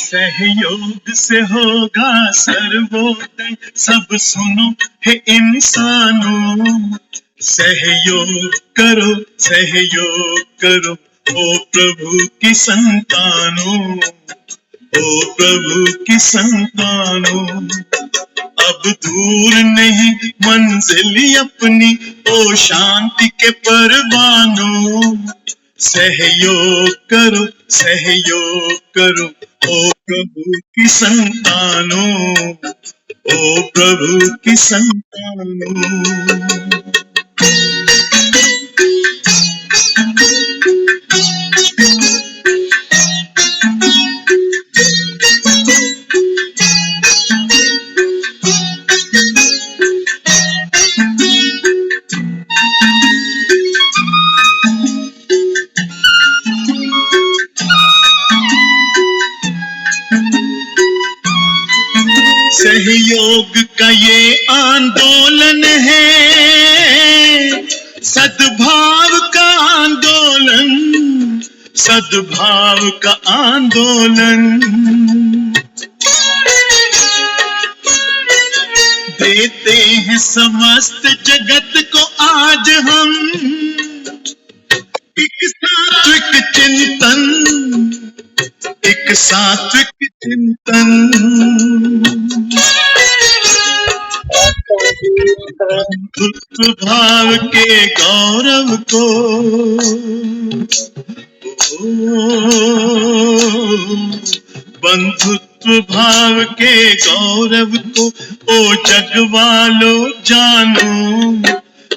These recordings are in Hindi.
सहयोग से होगा सर्वोदय, सब सुनो हे इंसानों। सहयोग करो, सहयोग करो, ओ प्रभु की संतानों, ओ प्रभु की संतानों। अब दूर नहीं मंजिल अपनी, ओ शांति के परवानों। सहयोग करो, सहयोग करो, ओ प्रभु की संतानों, ओ प्रभु की संतानों। सहयोग का ये आंदोलन है, सद्भाव का आंदोलन, सद्भाव का आंदोलन। देते हैं समस्त जगत को आज हम एक सात्विक चिंतन, एक सात्विक चिंतन। बंधुत्व भाव के गौरव को, बंधुत्व भाव के गौरव को, ओ जग वालों जानो।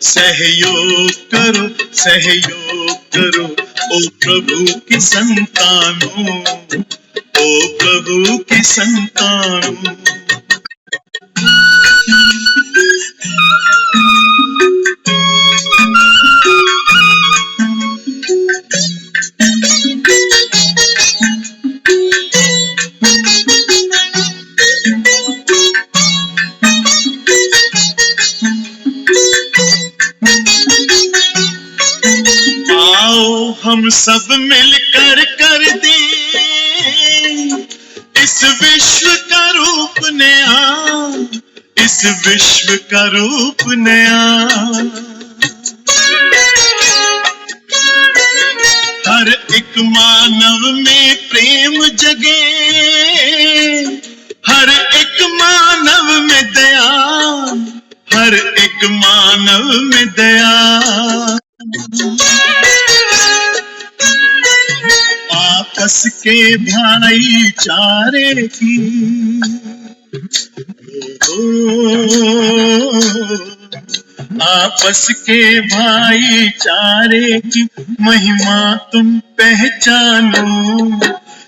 सहयोग करो, सहयोग करो, ओ प्रभु की संतानों, ओ प्रभु की संतानों। आओ हम सब मिलकर कर दें इस विश्व का रूप नया, इस विश्व का रूप नया। हर एक मानव में प्रेम जगे, हर एक मानव में दया, हर एक मानव में दया। आपस के भाईचारे की, आपस के भाईचारे की महिमा तुम पहचानो।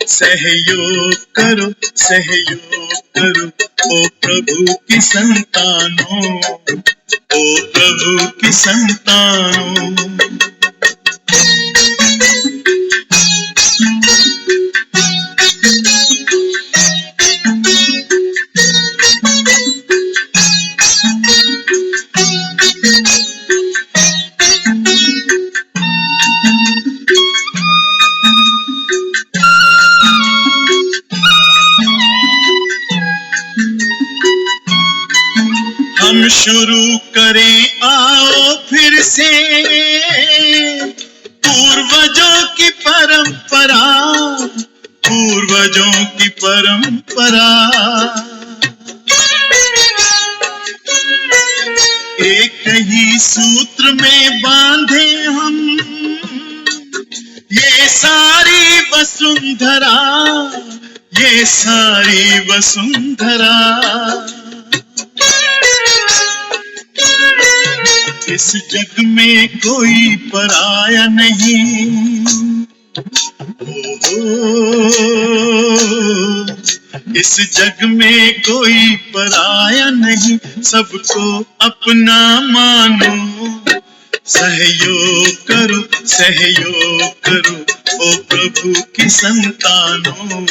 सहयोग करो, सहयोग करो, ओ प्रभु की संतानों, ओ प्रभु की संतानों। हम शुरू करें आओ फिर से पूर्वजों की परंपरा, पूर्वजों की परंपरा। एक ही सूत्र में बांधे हम ये सारी वसुंधरा, ये सारी वसुंधरा। इस जग में कोई पराया नहीं, इस जग में कोई पराया नहीं, सबको अपना मानो। सहयोग करो, सहयोग करो, ओ प्रभु की संतानों,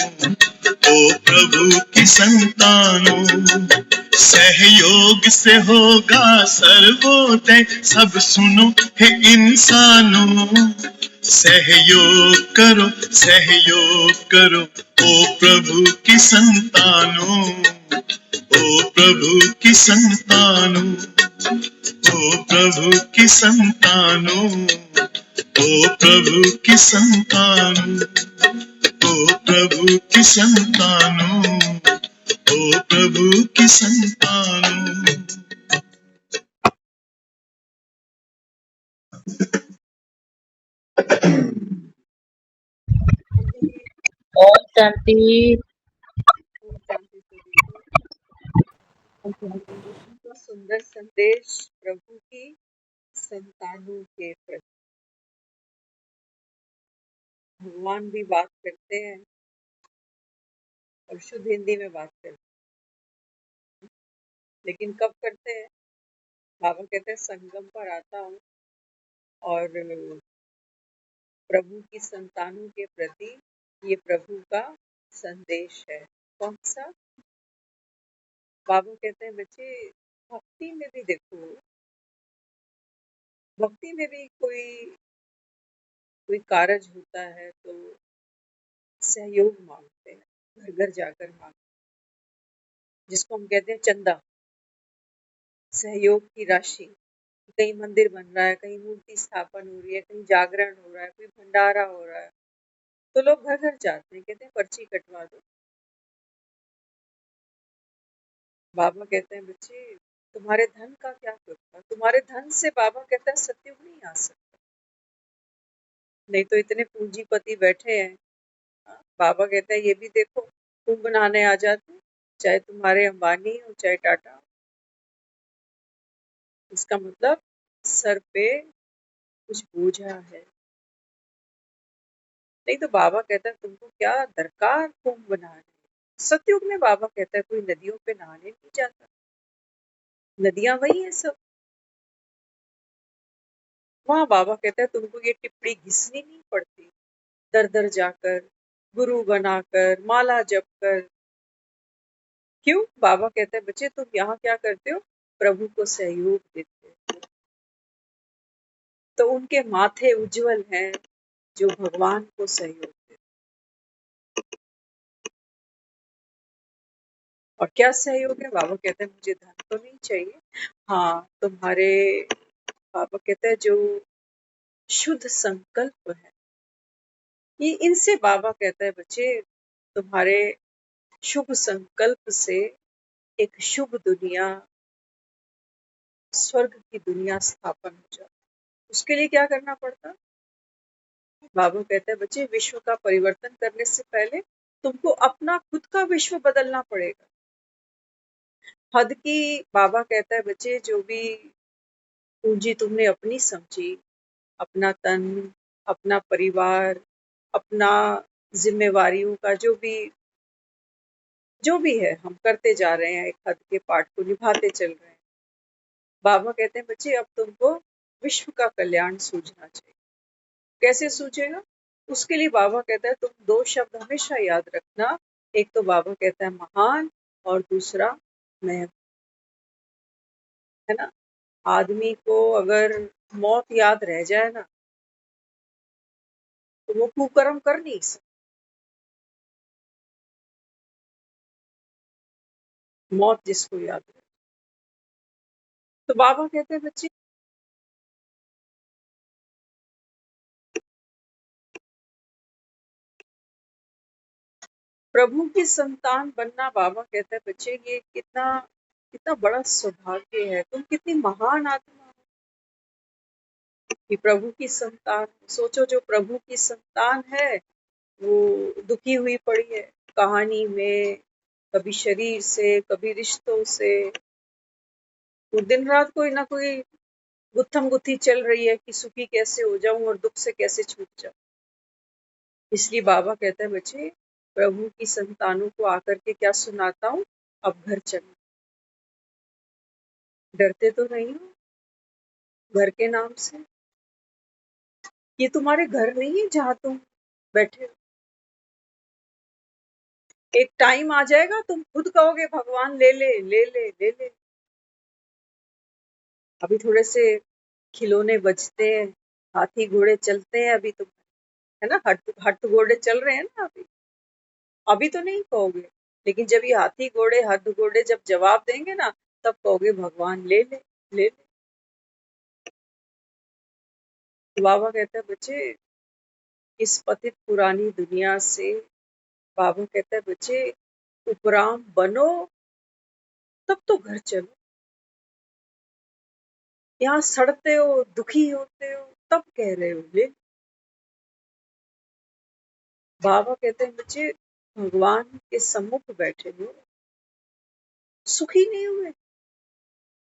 ओ प्रभु की संतानों। सहयोग से होगा सर्वोदय, सब सुनो हे इंसानों। सहयोग करो, सहयोग करो, ओ प्रभु की संतानों, ओ प्रभु की संतानों, ओ प्रभु की संतानों, ओ प्रभु की संतानों, ओ प्रभु की संतानों, ओ प्रभु की संतानों। ओम शांति। ओम शांति सभी को। यीशु का सुंदर संदेश प्रभु की संतानों के प्रति। भगवान भी बात करते हैं और शुद्ध हिंदी में बात करते हैं, लेकिन कब करते हैं? बाबा कहते हैं संगम पर आता हूँ और प्रभु की संतानों के प्रति ये प्रभु का संदेश है। कौन सा? बाबा कहते हैं बच्चे, भक्ति में भी देखो, भक्ति में भी कोई कारज होता है तो सहयोग मांगते हैं, घर घर जाकर मांगते हैं, जिसको हम कहते हैं चंदा, सहयोग की राशि। कहीं मंदिर बन रहा है, कहीं मूर्ति स्थापन हो रही है, कहीं जागरण हो रहा है, कोई भंडारा हो रहा है, तो लोग घर घर जाते हैं, कहते हैं पर्ची कटवा दो। बाबा कहते हैं बच्चे, तुम्हारे धन का क्या होगा? तुम्हारे धन से बाबा कहता है सत्युग नहीं आ सकता। नहीं तो इतने पूंजीपति बैठे हैं। बाबा कहता है ये भी देखो, कुंभ नहाने आ जाते, चाहे तुम्हारे अंबानी हो चाहे टाटा हो। इसका मतलब सर पे कुछ बोझा है। नहीं तो बाबा कहता है तुमको क्या दरकार कुंभ नहाने। सतयुग में बाबा कहता है कोई नदियों पे नहाने नहीं जाता, नदियां वही है सब। वहाँ बाबा कहता है तुमको ये टिप्पणी घिसनी नहीं पड़ती, दर दर जाकर गुरु बनाकर माला जप कर। क्यों? बाबा कहता है बच्चे तुम यहाँ क्या करते हो? प्रभु को सहयोग देते हो, तो उनके माथे उज्जवल हैं जो भगवान को सहयोग देते। और क्या सहयोग है? बाबा कहते हैं मुझे धन तो नहीं चाहिए, हाँ तुम्हारे, बाबा कहते हैं जो शुद्ध संकल्प है, ये इनसे बाबा कहता है बच्चे तुम्हारे शुभ संकल्प से एक शुभ दुनिया, स्वर्ग की दुनिया स्थापन हो जाती। उसके लिए क्या करना पड़ता? बाबा कहता है बच्चे विश्व का परिवर्तन करने से पहले तुमको अपना खुद का विश्व बदलना पड़ेगा। हद की बाबा कहता है बच्चे जो भी पूंजी तुमने अपनी समझी, अपना तन, अपना परिवार, अपना जिम्मेवारियों का जो भी है हम करते जा रहे हैं, एक हद के पाठ को निभाते चल रहे हैं। बाबा कहते हैं बच्चे अब तुमको विश्व का कल्याण सूझना चाहिए। कैसे सूझेगा? उसके लिए बाबा कहता है तुम दो शब्द हमेशा याद रखना, एक तो बाबा कहता है महान और दूसरा मैं, है ना। आदमी को अगर मौत याद रह जाए ना तो वो कुकर्म कर नहीं सकता। मौत जिसको याद रहे, तो बाबा कहते हैं बच्चे प्रभु की संतान बनना, बाबा कहता है बच्चे ये कितना कितना बड़ा सौभाग्य है, तुम कितनी महान आत्मा हो कि प्रभु की संतान। सोचो जो प्रभु की संतान है वो दुखी हुई पड़ी है कहानी में, कभी शरीर से कभी रिश्तों से, वो दिन रात कोई ना कोई गुत्थम गुत्थी चल रही है कि सुखी कैसे हो जाऊं और दुख से कैसे छूट जाऊं। इसलिए बाबा कहता है बच्चे प्रभु की संतानों को आकर के क्या सुनाता हूँ, अब घर चलो। डरते तो नहीं हो घर के नाम से? ये तुम्हारे घर नहीं है जहां तुम बैठे हो। एक टाइम आ जाएगा तुम खुद कहोगे भगवान ले ले ले ले ले ले। अभी थोड़े से खिलौने बजते हैं, हाथी घोड़े चलते हैं अभी, तुम है ना, हट हट घोड़े चल रहे हैं ना अभी। अभी तो नहीं कहोगे, लेकिन जब ये हाथी घोड़े हद घोड़े जब जवाब देंगे ना, तब कहोगे भगवान ले ले, ले ले। तो बाबा कहते हैं बच्चे, इस पतित पुरानी दुनिया से, बाबा कहते हैं बच्चे, उपराम बनो, तब तो घर चलो। यहाँ सड़ते हो, दुखी होते हो, तब कह रहे हो ले। बाबा कहते हैं बच्चे, भगवान के सम्मुख बैठे हो, सुखी नहीं हुए,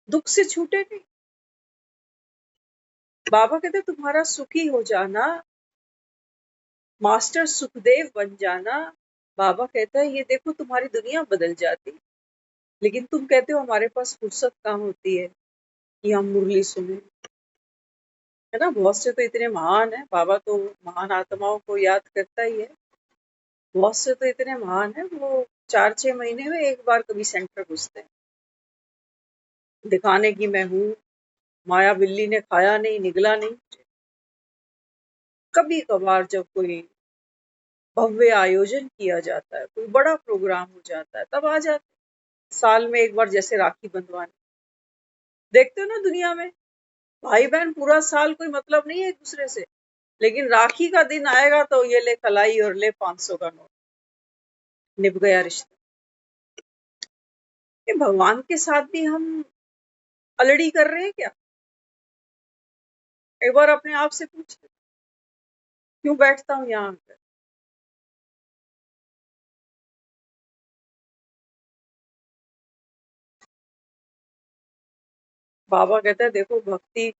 दुख से छूटे नहीं। बाबा कहते हैं तुम्हारा सुखी हो जाना, मास्टर सुखदेव बन जाना, बाबा कहता है ये देखो तुम्हारी दुनिया बदल जाती। लेकिन तुम कहते हो हमारे पास फुर्सत कहाँ होती है कि हम मुरली सुने, है ना। बहुत से तो इतने महान है, बाबा तो महान आत्माओं को याद करता ही है। बहुत से तो इतने महान है, वो 4-6 महीने में एक बार कभी सेंटर घुसते हैं, दिखाने की मैं हूँ, माया बिल्ली ने खाया नहीं, निगला नहीं। कभी कभार जब कोई भव्य आयोजन किया जाता है, कोई बड़ा प्रोग्राम हो जाता है, तब आ जाते। साल में एक बार जैसे राखी बंधवाने, देखते हो ना दुनिया में, भाई बहन पूरा साल कोई मतलब नहीं है एक दूसरे से, लेकिन राखी का दिन आएगा तो ये ले कलाई और ले 500 का नोट, निभ गया रिश्ता। ये भगवान के साथ भी हम अलड़ी कर रहे हैं क्या? एक बार अपने आप से पूछे, क्यों बैठता हूँ यहाँ पर? बाबा कहता है देखो भक्ति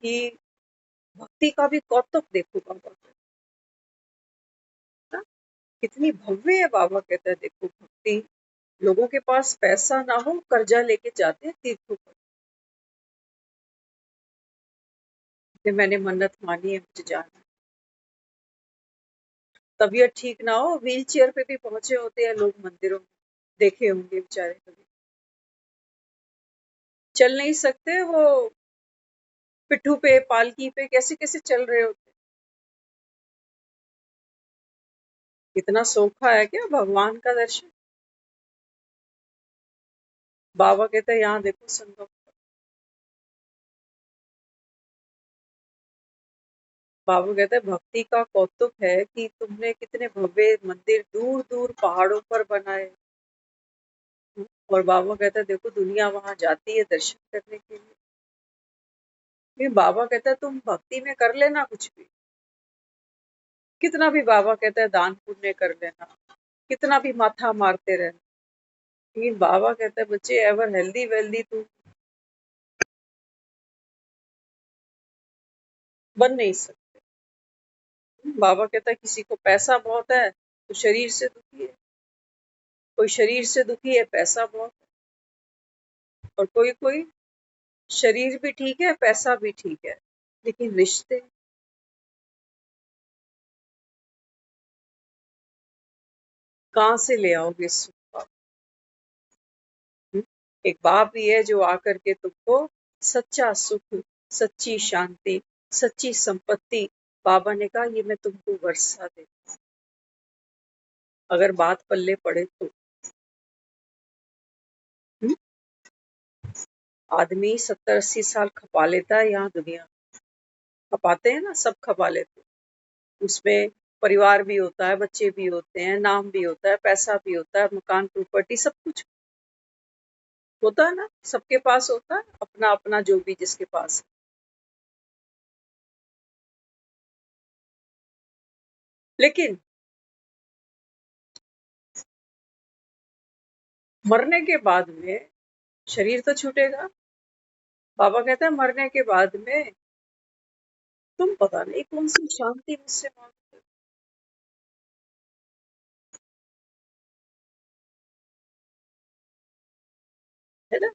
का भी कौतुक देखो, बाबा कहता है, कितनी भव्य है। बाबा कहता है देखो भक्ति, लोगों के पास पैसा ना हो, कर्जा लेके जाते हैं तीर्थों पर, कि मैंने मन्नत मानी है मुझे जाना। तबीयत ठीक ना हो, व्हील चेयर पे भी पहुंचे होते हैं लोग मंदिरों में, देखे होंगे बेचारे, कभी चल नहीं सकते वो, पिट्ठू पे पालकी पे कैसे कैसे चल रहे होते। इतना सोखा है क्या भगवान का दर्शन? बाबा कहते हैं यहाँ देखो संगम, बाबा कहते हैं भक्ति का कौतुक है कि तुमने कितने भव्य मंदिर दूर दूर पहाड़ों पर बनाए। और बाबा कहता है देखो दुनिया वहां जाती है दर्शन करने के लिए। फिर बाबा कहता है तुम भक्ति में कर लेना कुछ भी, कितना भी, बाबा कहता है दान पुण्य कर लेना, कितना भी माथा मारते रहना, लेकिन बाबा कहता है बच्चे एवर हेल्दी वेल्दी तू बन नहीं सकते। बाबा कहता है किसी को पैसा बहुत है तो शरीर से दुखी है, कोई शरीर से दुखी है, पैसा बहुत है, और कोई कोई शरीर भी ठीक है, पैसा भी ठीक है, लेकिन रिश्ते, कहाँ से ले आओगे सुख? एक बाप ही है जो आकर के तुमको सच्चा सुख, सच्ची शांति, सच्ची संपत्ति, बाबा ने कहा ये मैं तुमको वर्षा दे, अगर बात पल्ले पड़े तो। हुँ? आदमी 70-80 साल खपा लेता है यहाँ दुनिया, खपाते हैं ना, सब खपा लेते हैं। उसमें परिवार भी होता है, बच्चे भी होते हैं, नाम भी होता है, पैसा भी होता है, मकान प्रॉपर्टी सब कुछ होता है ना, सबके पास होता है अपना अपना जो भी जिसके पास है। लेकिन मरने के बाद में शरीर तो छूटेगा। बाबा कहता है मरने के बाद में तुम पता नहीं कौन सी शांति मुझसे मांगते हो, है ना।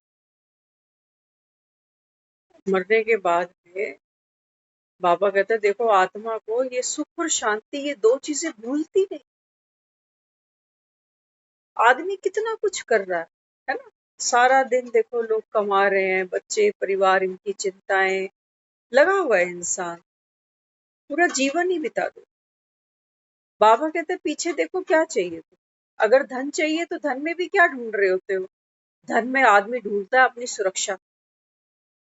मरने के बाद में बाबा कहता है देखो आत्मा को ये सुख और शांति, ये दो चीजें भूलती नहीं। आदमी कितना कुछ कर रहा है ना, सारा दिन देखो लोग कमा रहे हैं, बच्चे परिवार इनकी चिंताएं, लगा हुआ है इंसान, पूरा जीवन ही बिता दो। बाबा कहते पीछे देखो क्या चाहिए तुम। अगर धन चाहिए तो धन में भी क्या ढूंढ रहे होते हो? धन में आदमी ढूंढता है अपनी सुरक्षा,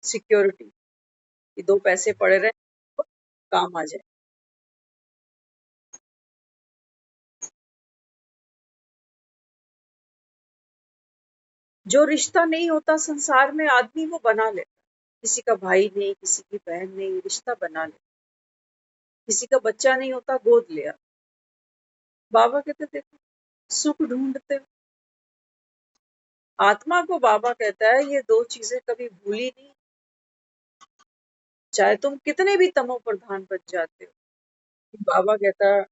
सिक्योरिटी, कि 2 पैसे पड़े रहे तो काम आ जाए। जो रिश्ता नहीं होता संसार में आदमी वो बना लेता। किसी का भाई नहीं, किसी की बहन नहीं, रिश्ता बना ले। किसी का बच्चा नहीं होता, गोद लिया। बाबा कहते देखो सुख ढूंढते हो। आत्मा को बाबा कहता है ये 2 चीजें कभी भूली नहीं, चाहे तुम कितने भी तमो प्रधान बन जाते हो। बाबा कहता है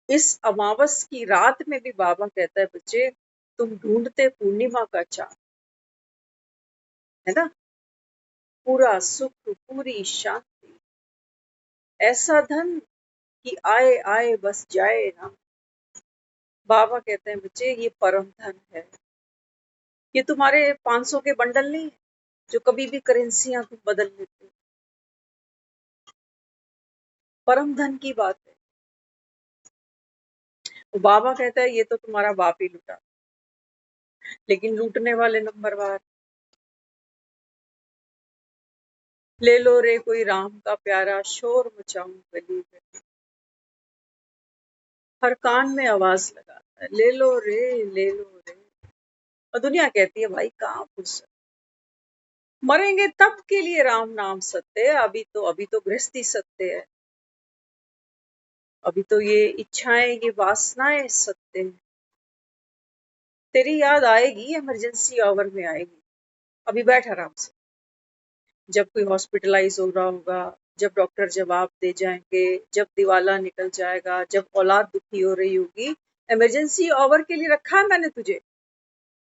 इस अमावस की रात में भी बाबा कहता है बच्चे तुम ढूंढते पूर्णिमा का चांद, है ना? पूरा सुख, पूरी शांति, ऐसा धन कि आए आए बस जाए ना। बाबा कहते हैं बच्चे ये परम धन है। ये तुम्हारे 500 के बंडल नहीं है जो कभी भी करेंसियां तुम बदल लेते हो। परम धन की बात है। तो बाबा कहता है ये तो तुम्हारा बाप ही लुटा, लेकिन लूटने वाले नंबरवार। ले लो रे कोई राम का प्यारा, शोर मचाऊं गली गली। हर कान में आवाज लगाता है ले लो रे, ले लो रे। और दुनिया कहती है भाई कहाँ फुर्सत, मरेंगे तब के लिए राम नाम सत्य है। अभी तो गृहस्थी सत्य है। अभी तो ये इच्छाएं, ये वासनाएं सत्य है। तेरी याद आएगी, इमरजेंसी आवर में आएगी। अभी बैठ आराम से। जब कोई हॉस्पिटलाइज हो रहा होगा, जब डॉक्टर जवाब दे जाएंगे, जब दिवाला निकल जाएगा, जब औलाद दुखी हो रही होगी, इमरजेंसी आवर के लिए रखा है मैंने तुझे।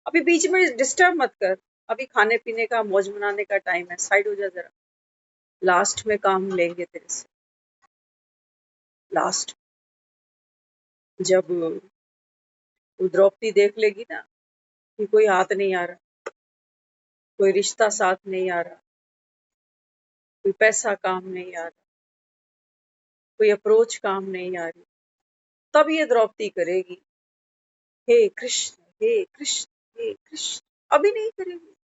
अभी बीच में डिस्टर्ब मत कर। अभी खाने पीने का, मौज मनाने का टाइम है, साइड हो जा जरा। लास्ट में काम लेंगे तेरे से। लास्ट जब वो द्रौपदी देख लेगी ना कि कोई हाथ नहीं आ रहा, कोई रिश्ता साथ नहीं आ रहा, कोई पैसा काम नहीं आ रहा, कोई अप्रोच काम नहीं आ रही, तब ये द्रौपदी करेगी हे कृष्ण, हे कृष्ण, हे कृष्ण। अभी नहीं करेगी।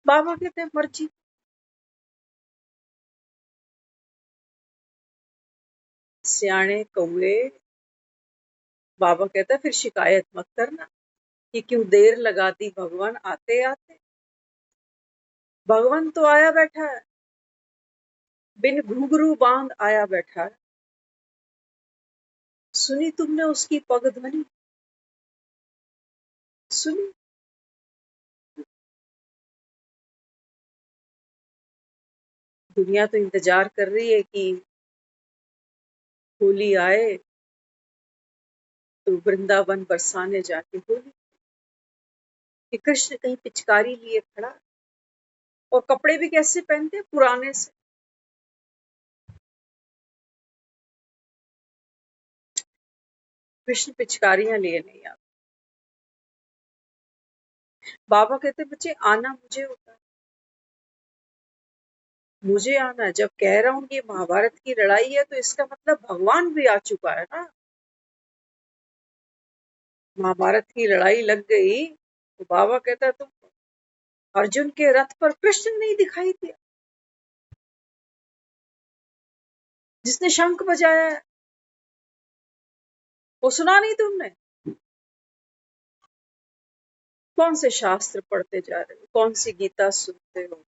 बाबा कहते हैं मर्जी। सियाने कौए, बाबा कहता है फिर शिकायत मत करना कि क्यों देर लगा दी भगवान आते आते। भगवान तो आया बैठा है, बिन घुंघरू बांध आया बैठा है। सुनी तुमने उसकी पग ध्वनि? सुनी? दुनिया तो इंतजार कर रही है कि होली आए तो वृंदावन बरसाने जाके होली, कि कृष्ण कहीं पिचकारी लिए खड़ा। और कपड़े भी कैसे पहनते हैं, पुराने से। कृष्ण पिचकारियां लिए नहीं आते। बाबा कहते बच्चे आना मुझे होता है, मुझे आना है। जब कह रहा हूं कि ये महाभारत की लड़ाई है तो इसका मतलब भगवान भी आ चुका है ना। महाभारत की लड़ाई लग गई तो बाबा कहता है तुम अर्जुन के रथ पर कृष्ण नहीं दिखाई दिया, जिसने शंख बजाया है, वो सुना नहीं तुमने? कौन से शास्त्र पढ़ते जा रहे हो, कौन सी गीता सुनते हो?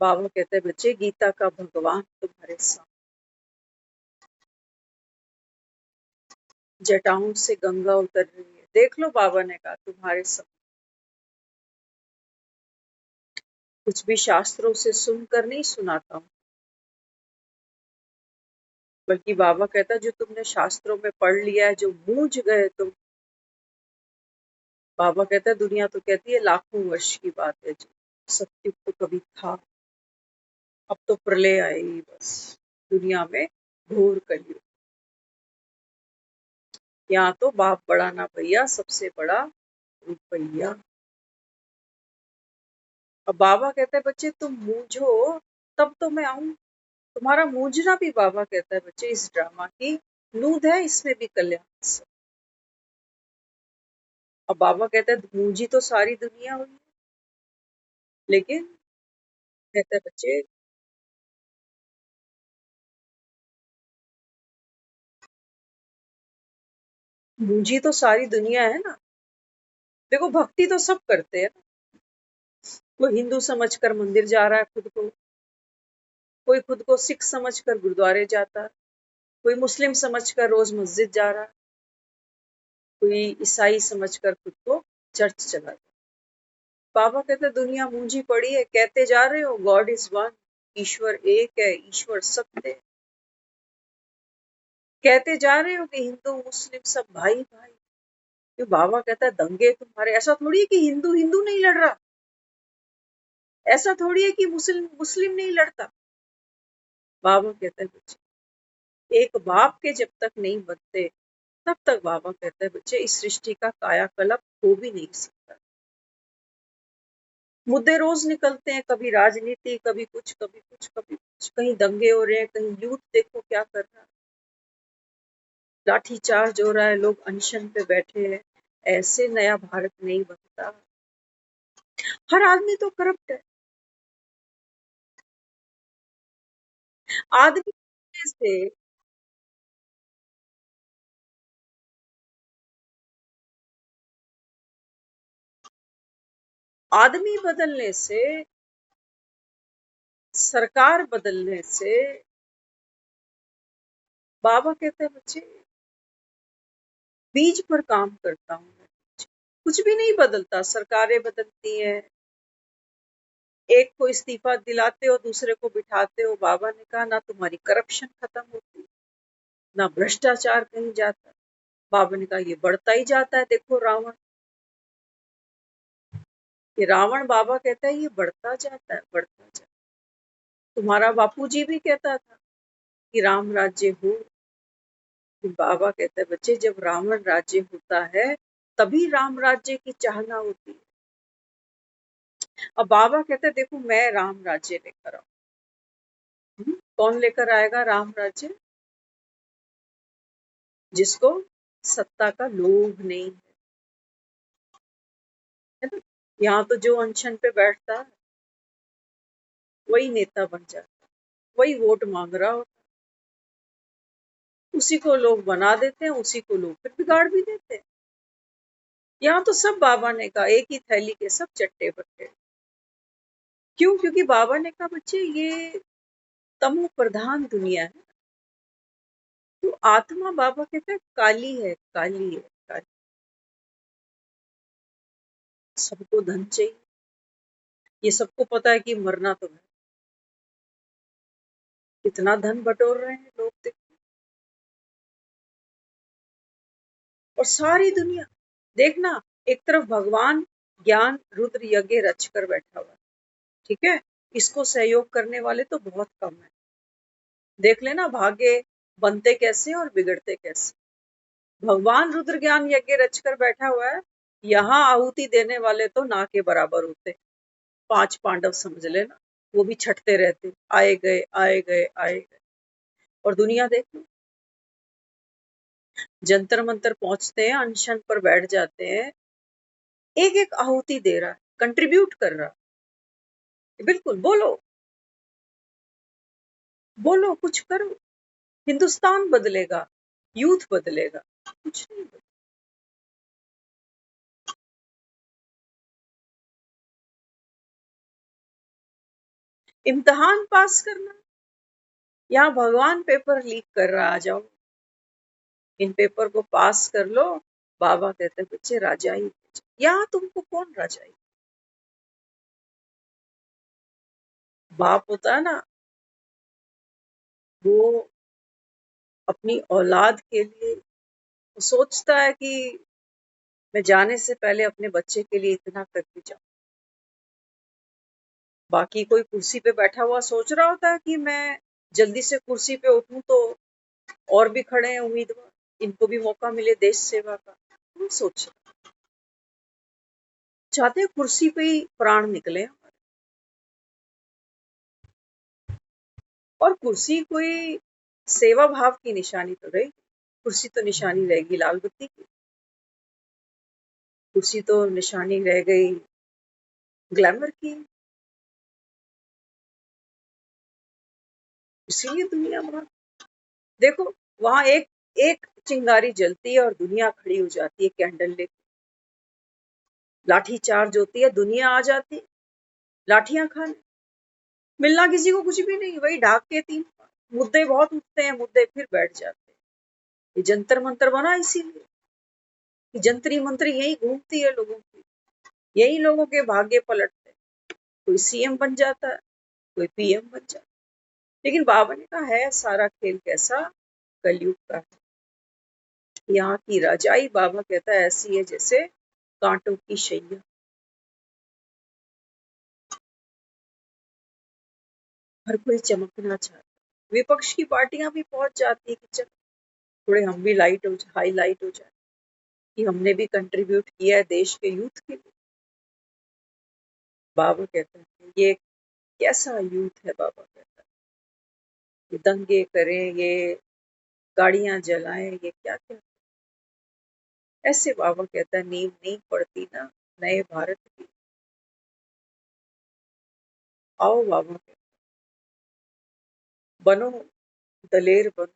बाबा कहते हैं बच्चे गीता का भगवान तुम्हारे साथ, जटाओं से गंगा उतर रही है। देख लो बाबा ने कहा तुम्हारे साथ। कुछ भी शास्त्रों से सुनकर नहीं सुनाता हूँ, बल्कि बाबा कहता है जो तुमने शास्त्रों में पढ़ लिया है, जो मूझ गए तुम। बाबा कहता है दुनिया तो कहती है लाखों वर्ष की बात है जी, सत्युग तो कभी था, अब तो प्रलय आएगी बस। दुनिया में घोर कलयुग। यहाँ तो बाप बड़ा ना भैया, सबसे बड़ा रुपया। अब बाबा कहते हैं बच्चे तुम मूंझो तब तो मैं आऊं। तुम्हारा मूंझना भी बाबा कहता है बच्चे इस ड्रामा की नूद है, इसमें भी कल्याण है। अब बाबा कहता है मूंझी तो सारी दुनिया हुई है, लेकिन कहता है बच्चे मूंझी तो सारी दुनिया है ना। देखो भक्ति तो सब करते हैं ना। कोई हिंदू समझकर मंदिर जा रहा है खुद को, कोई खुद को सिख समझकर गुरुद्वारे जाता है, कोई मुस्लिम समझकर रोज मस्जिद जा रहा है, कोई ईसाई समझकर खुद को चर्च चला जाता। बाबा कहते दुनिया मूंझी पड़ी है, कहते जा रहे हो गॉड इज वन, ईश्वर एक है, ईश्वर सत्य है। कहते जा रहे हो कि हिंदू मुस्लिम सब भाई भाई। तो बाबा कहता है दंगे तुम्हारे, ऐसा थोड़ी है कि हिंदू हिंदू नहीं लड़ रहा, ऐसा थोड़ी है कि मुस्लिम मुस्लिम नहीं लड़ता। बाबा कहता है बच्चे एक बाप के जब तक नहीं बनते तब तक बाबा कहता है बच्चे इस सृष्टि का कायाकल्प हो भी नहीं सकता। मुद्दे रोज निकलते हैं, कभी राजनीति, कभी कुछ कभी कुछ कभी कुछ, कहीं दंगे हो रहे हैं, कहीं यूथ देखो क्या कर रहा है, लाठी चार्ज हो रहा है, लोग अनशन पे बैठे हैं। ऐसे नया भारत नहीं बनता। हर आदमी तो करप्ट है। आदमी से आदमी बदलने से, सरकार बदलने से, बाबा कहते हैं बच्चे बीज पर काम करता हूं मैं। कुछ भी नहीं बदलता, सरकारें बदलती हैं, एक को इस्तीफा दिलाते हो दूसरे को बिठाते हो। बाबा ने कहा ना तुम्हारी करप्शन खत्म होती, ना भ्रष्टाचार कहीं जाता। बाबा ने कहा ये बढ़ता ही जाता है, देखो रावण, ये रावण बाबा कहता है ये बढ़ता जाता है, बढ़ता जाता है। तुम्हारा बापूजी भी कहता था कि राम राज्य हो। बाबा कहता है बच्चे जब रावण राज्य होता है तभी राम राज्य की चाहना होती है। अब बाबा कहते हैं देखो मैं राम राज्य लेकर आऊं। कौन लेकर आएगा राम राज्य? जिसको सत्ता का लोभ नहीं है ना। यहाँ तो जो अनशन पे बैठता है वही नेता बन जाता है, वही वोट मांग रहा होता है, उसी को लोग बना देते हैं, उसी को लोग फिर बिगाड़ भी देते हैं। यहाँ तो सब बाबा ने कहा एक ही थैली के सब चट्टे बट्टे। क्यों? क्योंकि बाबा ने कहा बच्चे ये तमो प्रधान दुनिया है। तो आत्मा बाबा कहते हैं काली है, काली है, काली। सबको धन चाहिए, ये सबको पता है कि मरना तो है। कितना धन बटोर रहे हैं लोग देखो। और सारी दुनिया देखना, एक तरफ भगवान ज्ञान रुद्र यज्ञ रच कर बैठा हुआ है, ठीक है, इसको सहयोग करने वाले तो बहुत कम है। देख लेना भाग्य बनते कैसे और बिगड़ते कैसे। भगवान रुद्र ज्ञान यज्ञ रच कर बैठा हुआ है, यहाँ आहुति देने वाले तो ना के बराबर होते। 5 पांडव समझ लेना, वो भी छटते रहते, आए गए आए गए आए गए। और दुनिया देख लो, जंतर मंतर पहुंचते हैं, अनशन पर बैठ जाते हैं, एक एक आहुति दे रहा है, कंट्रीब्यूट कर रहा है। बिल्कुल बोलो, बोलो कुछ करो, हिंदुस्तान बदलेगा, यूथ बदलेगा, कुछ नहीं बदलेगा। इम्तिहान पास करना, यहाँ भगवान पेपर लीक कर रहा, आ जाओ इन पेपर को पास कर लो। बाबा कहते हैं बच्चे राजाई, यहाँ तुमको कौन राजाई? बाप होता है ना, वो अपनी औलाद के लिए सोचता है कि मैं जाने से पहले अपने बच्चे के लिए इतना करके जाऊं। बाकी कोई कुर्सी पे बैठा हुआ सोच रहा होता है कि मैं जल्दी से कुर्सी पे उठूं तो और भी खड़े हैं उम्मीदवार, इनको भी मौका मिले देश सेवा का। वो सोच चाहते हैं कुर्सी पे ही प्राण निकले। और कुर्सी कोई सेवा भाव की निशानी तो रही, कुर्सी तो निशानी रहेगी लाल बत्ती की, कुर्सी तो निशानी रह गई ग्लैमर की। इसीलिए दुनिया वहां देखो, वहां एक एक चिंगारी जलती है और दुनिया खड़ी हो जाती है कैंडल लेके, लाठी चार्ज होती है, दुनिया आ जाती है लाठियां खाने, मिलना किसी को कुछ भी नहीं, वही ढाक के तीन मुद्दे बहुत उठते हैं, मुद्दे फिर बैठ जाते हैं। ये जंतर मंतर बना इसीलिए कि जंतरी मंत्री यही घूमती है लोगों की, यही लोगों के भाग्य पलटते हैं, कोई सीएम बन जाता है, कोई पीएम बन जाता है। लेकिन बाबा ने कहा है सारा खेल कैसा, कलयुग का है। यहाँ की राजाई बाबा कहता है ऐसी है जैसे कांटों की शैया। हर कोई चमकना चाहता है, विपक्ष की पार्टियां भी पहुंच जाती है कि चल थोड़े हम भी लाइट हो जाए, हाईलाइट हो जाए कि हमने भी कंट्रीब्यूट किया है देश के यूथ के लिए। बाबा कहते हैं ये कैसा यूथ है, बाबा कहता है ये दंगे करें, ये गाड़ियां जलाएं, ये क्या क्या। ऐसे बाबा कहता है नींव नहीं पड़ती ना नए भारत की। आओ बाबा कहता बनो, दलेर बनो,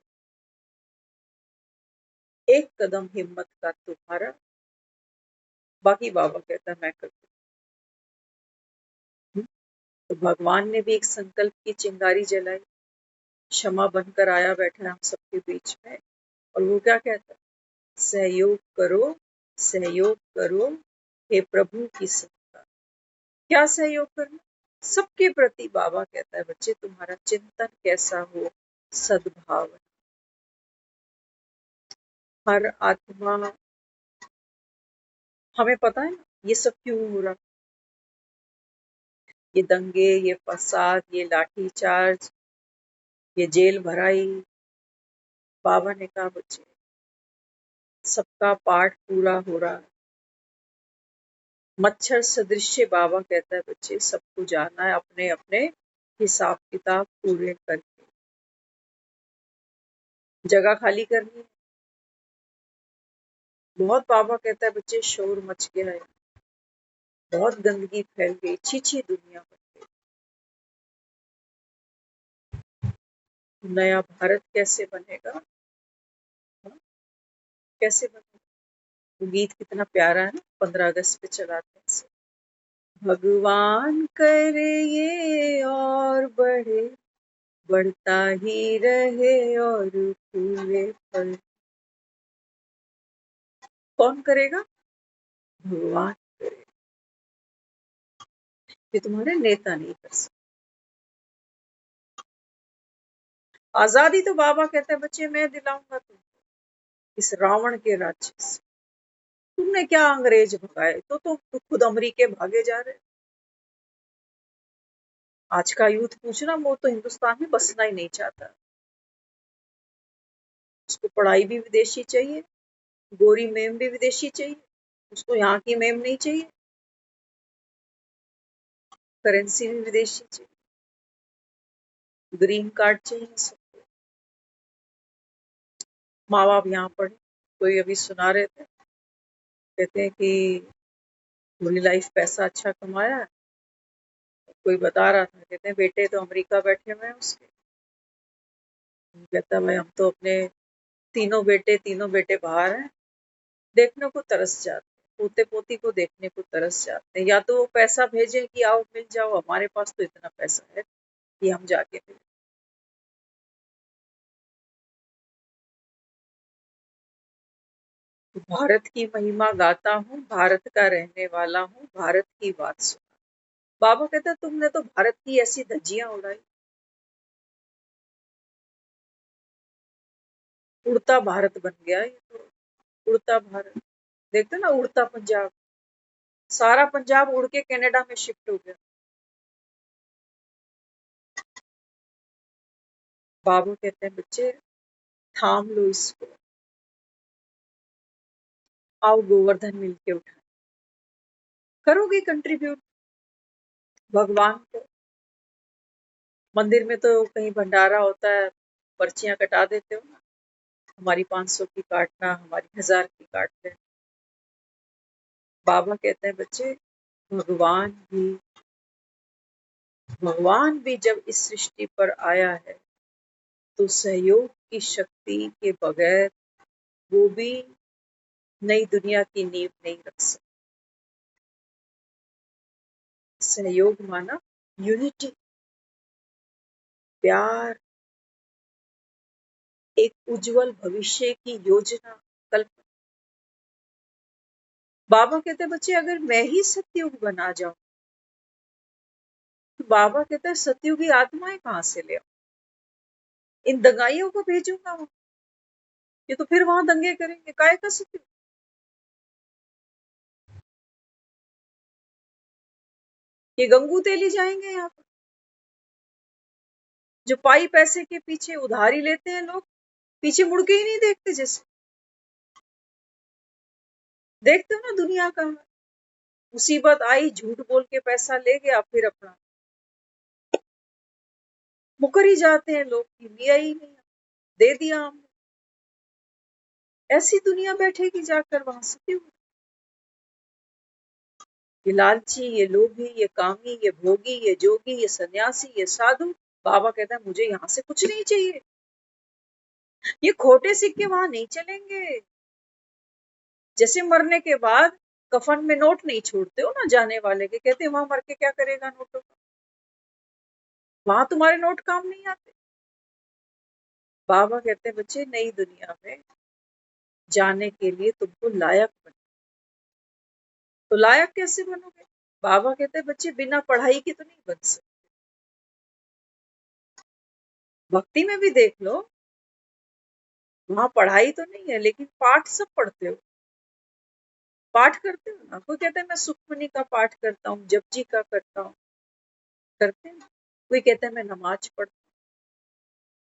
एक कदम हिम्मत का तुम्हारा, बाकी बाबा कहता है मैं कर दूं। तो भगवान ने भी एक संकल्प की चिंगारी जलाई, क्षमा बनकर आया बैठा है हम सबके बीच में, और वो क्या कहता है, सहयोग करो, सहयोग करो, हे प्रभु की संतान। क्या सहयोग करना, सबके प्रति बाबा कहता है बच्चे तुम्हारा चिंतन कैसा हो, सद्भाव। हर आत्मा, हमें पता है ना ये सब क्यों हो रहा, ये दंगे, ये फसाद, ये लाठी चार्ज, ये जेल भराई। बाबा ने कहा बच्चे सबका पाठ पूरा हो रहा है, मच्छर सदृश बाबा कहता है बच्चे सबको जाना है अपने अपने हिसाब किताब पूरे करके, जगह खाली करनी है। बहुत बाबा कहता है बच्चे शोर मच गया है, बहुत गंदगी फैल गई, छी दुनिया बन गई। नया भारत कैसे बनेगा, हाँ? कैसे बनेगा, वो गीत कितना प्यारा है ना, 15 अगस्त पे चलाते हैं इसे। भगवान करे ये और बढ़े, बढ़ता ही रहे और फूले फल। कौन करेगा, भगवान करेगा, ये तुम्हारे नेता नहीं कर सकते। आजादी तो बाबा कहते हैं बच्चे मैं दिलाऊंगा तुमको इस रावण के राज्य से। तुमने क्या अंग्रेज भगाए, तो तुम खुद अमरीके भागे जा रहे। आज का यूथ पूछना, वो तो हिंदुस्तान में बसना ही नहीं चाहता, उसको पढ़ाई भी विदेशी चाहिए, गोरी मेम भी विदेशी चाहिए, उसको यहाँ की मेम नहीं चाहिए, करेंसी भी विदेशी चाहिए, ग्रीन कार्ड चाहिए सबको। माँ बाप यहाँ पढ़े, कोई अभी सुना रहे थे, कहते हैं कि पूरी लाइफ पैसा अच्छा कमाया है, कोई बता रहा था, कहते हैं बेटे तो अमेरिका बैठे हुए हैं उसके, कहता भाई हम तो अपने तीनों बेटे बाहर हैं, देखने को तरस जाते हैं, पोते पोती को देखने को तरस जाते हैं, या तो वो पैसा भेजें कि आओ मिल जाओ, हमारे पास तो इतना पैसा है कि हम जाके मिल। भारत की महिमा गाता हूँ, भारत का रहने वाला हूँ, भारत की बात सुना। बाबा कहता तुमने तो भारत की ऐसी धज्जियां उड़ाई, उड़ता भारत बन गया ये तो, उड़ता भारत। देखते ना उड़ता पंजाब, सारा पंजाब उड़ के कनाडा में शिफ्ट हो गया। बाबू कहते हैं बच्चे थाम लो इसको, आओ गोवर्धन मिलके उठाए, करोगे कंट्रीब्यूट भगवान को, मंदिर में तो कहीं भंडारा होता है, पर्चियां कटा देते हो ना, हमारी 500 की काटना, हमारी 1000 की काट लेना। बाबा कहते हैं बच्चे, भगवान भी भगवान भी जब इस सृष्टि पर आया है तो सहयोग की शक्ति के बगैर वो भी नई दुनिया की नींव नहीं रख सकता। सहयोग माना यूनिटी, प्यार, एक उज्जवल भविष्य की योजना, कल्पना। बाबा कहते हैं बच्चे, अगर मैं ही सतयुग बना जाऊं तो बाबा कहता है सतयुगी आत्माएं कहां से ले आऊं? इन दंगाइयों को भेजूंगा वहां, ये तो फिर वहां दंगे करेंगे, काय का सतयुग? ये गंगू तेली जाएंगे यहाँ पर, जो पाई पैसे के पीछे उधारी लेते हैं लोग, पीछे मुड़ के ही नहीं देखते। जैसे देखते हो ना दुनिया का, मुसीबत आई, झूठ बोल के पैसा ले गया, फिर अपना मुकर ही जाते हैं लोग कि लिया ही नहीं, दे दिया हमने। ऐसी दुनिया बैठेगी जाकर वहां से क्यों? ये लालची, ये लोभी, ये कामी, ये भोगी, ये जोगी, ये सन्यासी, ये साधु, बाबा कहता है मुझे यहाँ से कुछ नहीं चाहिए। ये खोटे सिक्के वहां नहीं चलेंगे। जैसे मरने के बाद कफन में नोट नहीं छोड़ते हो ना जाने वाले के, कहते वहां मर के क्या करेगा नोटों का, वहां तुम्हारे नोट काम नहीं आते। बाबा कहते हैं बच्चे, नई दुनिया में जाने के लिए तुमको लायक बनो। तो लायक कैसे बनोगे? बाबा कहते हैं बच्चे, बिना पढ़ाई के तो नहीं बन सकते। भक्ति में भी देख लो, वहां पढ़ाई तो नहीं है लेकिन पाठ सब पढ़ते हो, पाठ करते हो ना। कोई कहता है मैं सुखमनी का पाठ करता हूँ, जपजी का करता हूँ, करते हैं। कोई कहता है मैं नमाज पढ़ता हूँ,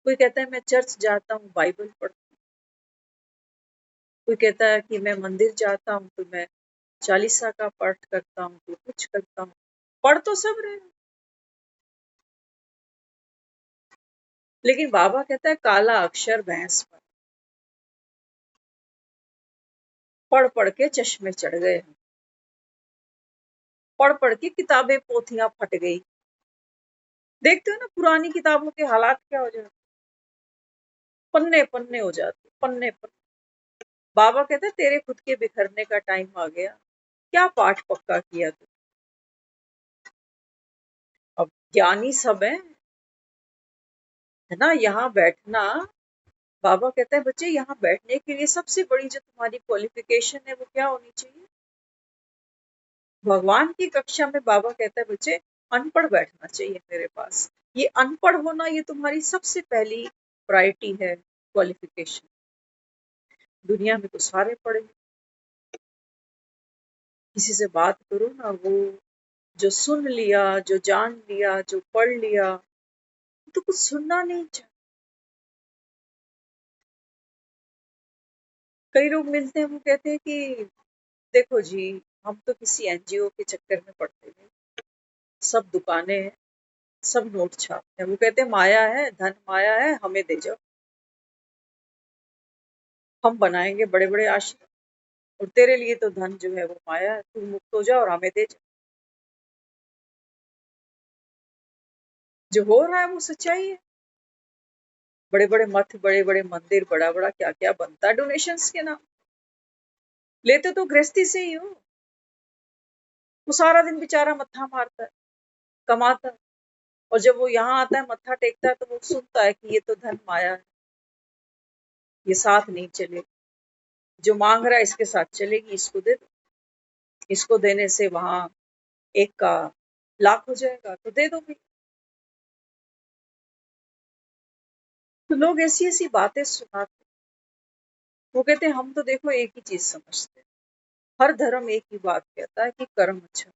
कोई कहता है मैं चर्च जाता हूँ, बाइबल पढ़ता हूँ, कोई कहता है कि मैं मंदिर जाता हूँ तो मैं चालीसा का पाठ करता हूँ, तो कुछ करता हूँ। पढ़ तो सब रहे हो, लेकिन बाबा कहता है काला अक्षर भैंस पर, पढ़ पढ़ के चश्मे चढ़ गए, पढ़ पढ़ के किताबें पोथियां फट गई। देखते हो ना पुरानी किताबों के हालात क्या हो जाते, पन्ने पन्ने हो जाते, पन्ने पन्ने। बाबा कहते हैं तेरे खुद के बिखरने का टाइम आ गया, क्या पाठ पक्का किया तू? अब ज्ञानी सब है ना यहाँ बैठना। बाबा कहते हैं बच्चे, यहाँ बैठने के लिए सबसे बड़ी जो तुम्हारी क्वालिफिकेशन है वो क्या होनी चाहिए? भगवान की कक्षा में बाबा कहता है बच्चे, अनपढ़ बैठना चाहिए मेरे पास। ये अनपढ़ होना, ये तुम्हारी सबसे पहली प्रायोरिटी है, क्वालिफिकेशन। दुनिया में तो सारे पढ़े, किसी से बात करो ना, वो जो सुन लिया, जो जान लिया, जो पढ़ लिया, तो कुछ सुनना नहीं चाहिए। कई लोग मिलते हैं, वो कहते हैं कि देखो जी, हम तो किसी एनजीओ के चक्कर में पड़ते हैं, सब दुकानें हैं, सब नोट छापते हैं। वो कहते हैं माया है, धन माया है, हमें दे जाओ, हम बनाएंगे बड़े बड़े आश्रम, और तेरे लिए तो धन जो है वो माया है, तू मुक्त हो जा और हमें दे जा। जो हो रहा है वो सच्चाई है। बड़े बड़े मठ, बड़े बड़े मंदिर, बड़ा बड़ा क्या क्या बनता है डोनेशंस के नाम। लेते तो गृहस्थी से ही हो। वो सारा दिन बेचारा मत्था मारता है, कमाता है, और जब वो यहाँ आता है मत्था टेकता है तो वो सुनता है कि ये तो धन माया है, ये साथ नहीं चले, जो मांग रहा है इसके साथ चलेगी, इसको दे दो, इसको देने से वहां एक का लाख हो जाएगा, तो दे दो भी। तो लोग ऐसी ऐसी बातें सुनाते, वो कहते हैं हम तो देखो एक ही चीज समझते हैं, हर धर्म एक ही बात कहता है कि कर्म अच्छा।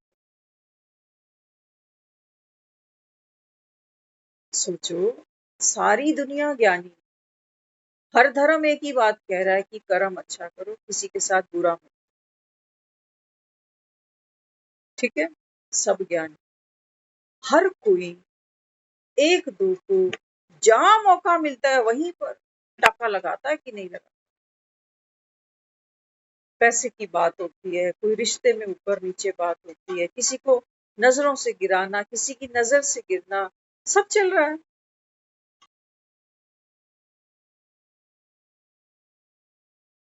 सोचो, सारी दुनिया ज्ञानी, हर धर्म एक ही बात कह रहा है कि कर्म अच्छा करो, किसी के साथ बुरा मत। ठीक है, सब ज्ञानी, हर कोई एक दो को जहां मौका मिलता है वहीं पर टाका लगाता है कि नहीं लगाता। पैसे की बात होती है, कोई रिश्ते में ऊपर नीचे बात होती है, किसी को नजरों से गिराना, किसी की नजर से गिरना, सब चल रहा है।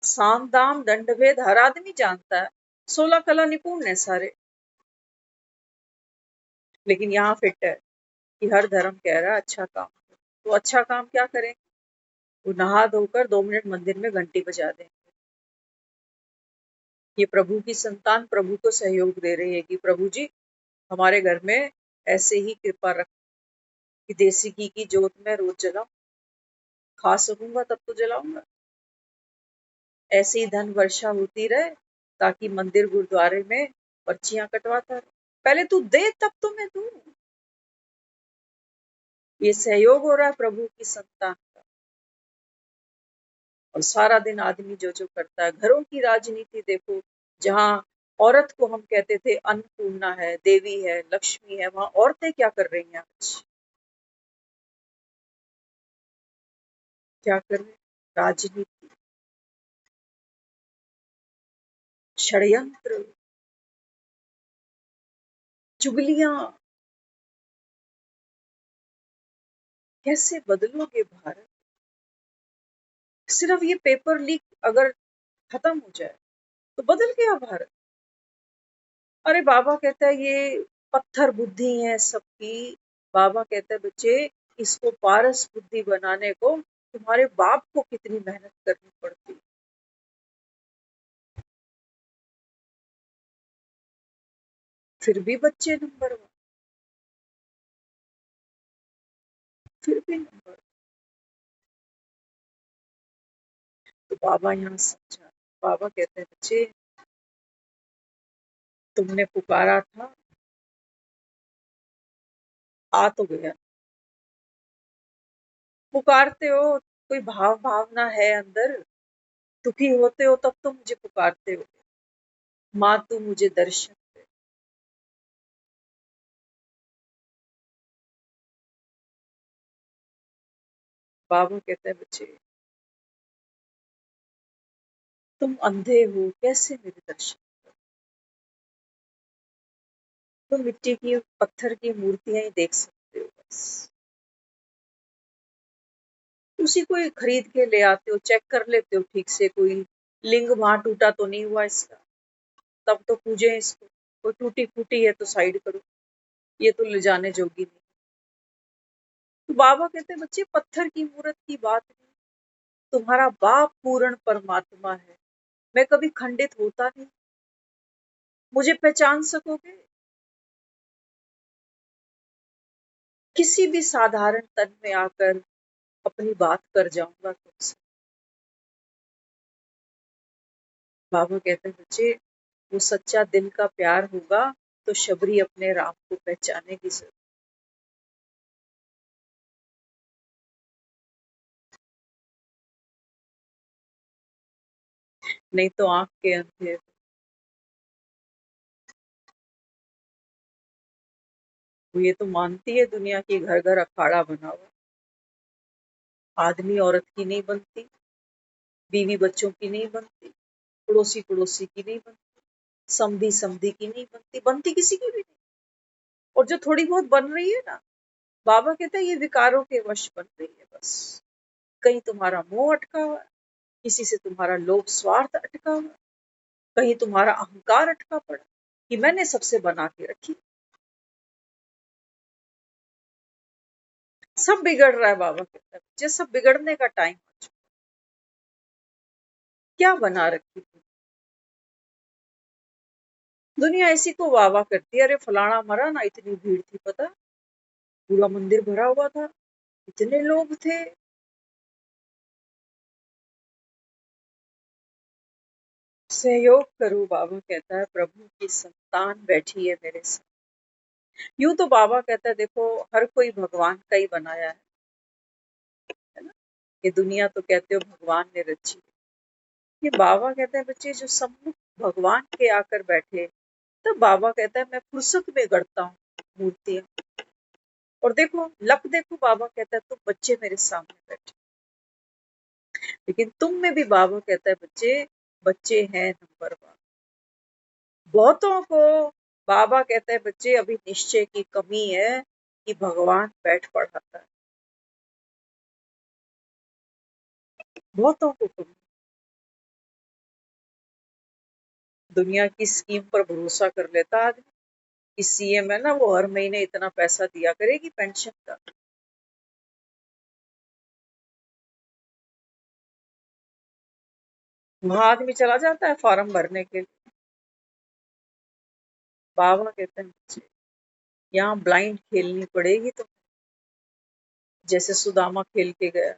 साम दाम दंड भेद हर आदमी जानता है, 16 कला निपुण है सारे। लेकिन यहाँ फिट है कि हर धर्म कह रहा है अच्छा काम करो। तो अच्छा काम क्या करें? वो नहा धोकर 2 मिनट मंदिर में घंटी बजा दें। ये प्रभु की संतान प्रभु को सहयोग दे रही है कि प्रभु जी हमारे घर में ऐसे ही कृपा रख कि देसी घी की जोत में रोज जलाऊं, खा सकूंगा तब तो जलाऊंगा। ऐसी धन वर्षा होती रहे ताकि मंदिर गुरुद्वारे में पर्चियां कटवाता रहे। पहले तू दे तब तो मैं दूं। ये सहयोग हो रहा है प्रभु की संतान का। और सारा दिन आदमी जो जो करता है, घरों की राजनीति देखो, जहां औरत को हम कहते थे अन्नपूर्णा है, देवी है, लक्ष्मी है, वहां औरतें क्या कर रही हैं आज? क्या कर रही हैं? राजनीति, षड्यंत्र, चुगलियां। कैसे बदलोगे भारत? सिर्फ ये पेपर लीक अगर खत्म हो जाए तो बदल गया भारत। अरे बाबा कहता है ये पत्थर बुद्धि है सबकी। बाबा कहता है बच्चे इसको पारस बुद्धि बनाने को तुम्हारे बाप को कितनी मेहनत करनी पड़ती। फिर भी बच्चे नंबर 1, फिर भी नंबर 1। तो बाबा यहाँ समझा। बाबा कहते हैं बच्चे तुमने पुकारा था, आ तो गया। पुकारते हो, कोई भाव भावना है अंदर, दुखी होते हो तब तो मुझे पुकारते हो। माँ तू मुझे दर्शन दे। बाबा कहते हैं बच्चे तुम अंधे हो, कैसे मेरे दर्शन? तुम मिट्टी की पत्थर की मूर्तियां ही देख सकते हो बस। उसी को ही खरीद के ले आते हो, चेक कर लेते हो ठीक से कोई लिंग वहां टूटा तो नहीं हुआ इसका, तब तो पूजे इसको। कोई टूटी फूटी है तो साइड करो, ये तो ले जाने जोगी नहीं। तो बाबा कहते हैं बच्चे पत्थर की मूर्त की बात नहीं, तुम्हारा बाप पूर्ण परमात्मा है। मैं कभी खंडित होता नहीं, मुझे पहचान सकोगे? किसी भी साधारण तन में आकर अपनी बात कर जाऊंगा तुमसे। बाबा कहते हैं बच्चे वो सच्चा दिल का प्यार होगा तो शबरी अपने राम को पहचानेगी जरूर। नहीं तो आंख के अंधे। वो ये तो मानती है दुनिया की घर घर अखाड़ा बना हुआ। आदमी औरत की नहीं बनती, बीवी बच्चों की नहीं बनती, पड़ोसी पड़ोसी की नहीं बनती, समधी समधी की नहीं बनती, बनती किसी की भी नहीं। और जो थोड़ी बहुत बन रही है ना, बाबा कहते हैं ये विकारों के वश बन रही है बस। कहीं तुम्हारा मोह अटका हुआ है, किसी से तुम्हारा लोभ स्वार्थ अटका हुआ है, कहीं तुम्हारा अहंकार अटका पड़ा कि मैंने सबसे बना के रखी। सब बिगड़ रहा है। बाबा कहता है बच्चे सब बिगड़ने का टाइम आ चुका। क्या बना रखी थी दुनिया? इसी को वाह वाह करती है, अरे फलाना मरा ना, इतनी भीड़ थी पता, पूरा मंदिर भरा हुआ था, इतने लोग थे। सहयोग करो, बाबा कहता है प्रभु की संतान बैठी है मेरे साथ। यूं तो बाबा कहता है देखो हर कोई भगवान का ही बनाया है ना। ये दुनिया तो कहते हो भगवान ने रची है। ये बाबा कहता है बच्चे जो सम्मुख भगवान के आकर बैठे, तब बाबा कहता है मैं फुर्सत में गढ़ता हूँ मूर्तियां। और देखो लक देखो, बाबा कहता है तुम बच्चे मेरे सामने बैठे, लेकिन तुम में भी बाबा कहता है बच्चे बच्चे हैं नंबर 1। बहुतों को बाबा कहते हैं बच्चे अभी निश्चय की कमी है कि भगवान बैठ पढ़ाता है, बहुतों को कमी। दुनिया की स्कीम पर भरोसा कर लेता आदमी कि सीएम है ना, वो हर महीने इतना पैसा दिया करेगी पेंशन का। वहां आदमी चला जाता है फॉर्म भरने के लिए। बाबा कहते हैं बच्चे यहाँ ब्लाइंड खेलनी पड़ेगी, तो जैसे सुदामा खेल के गया,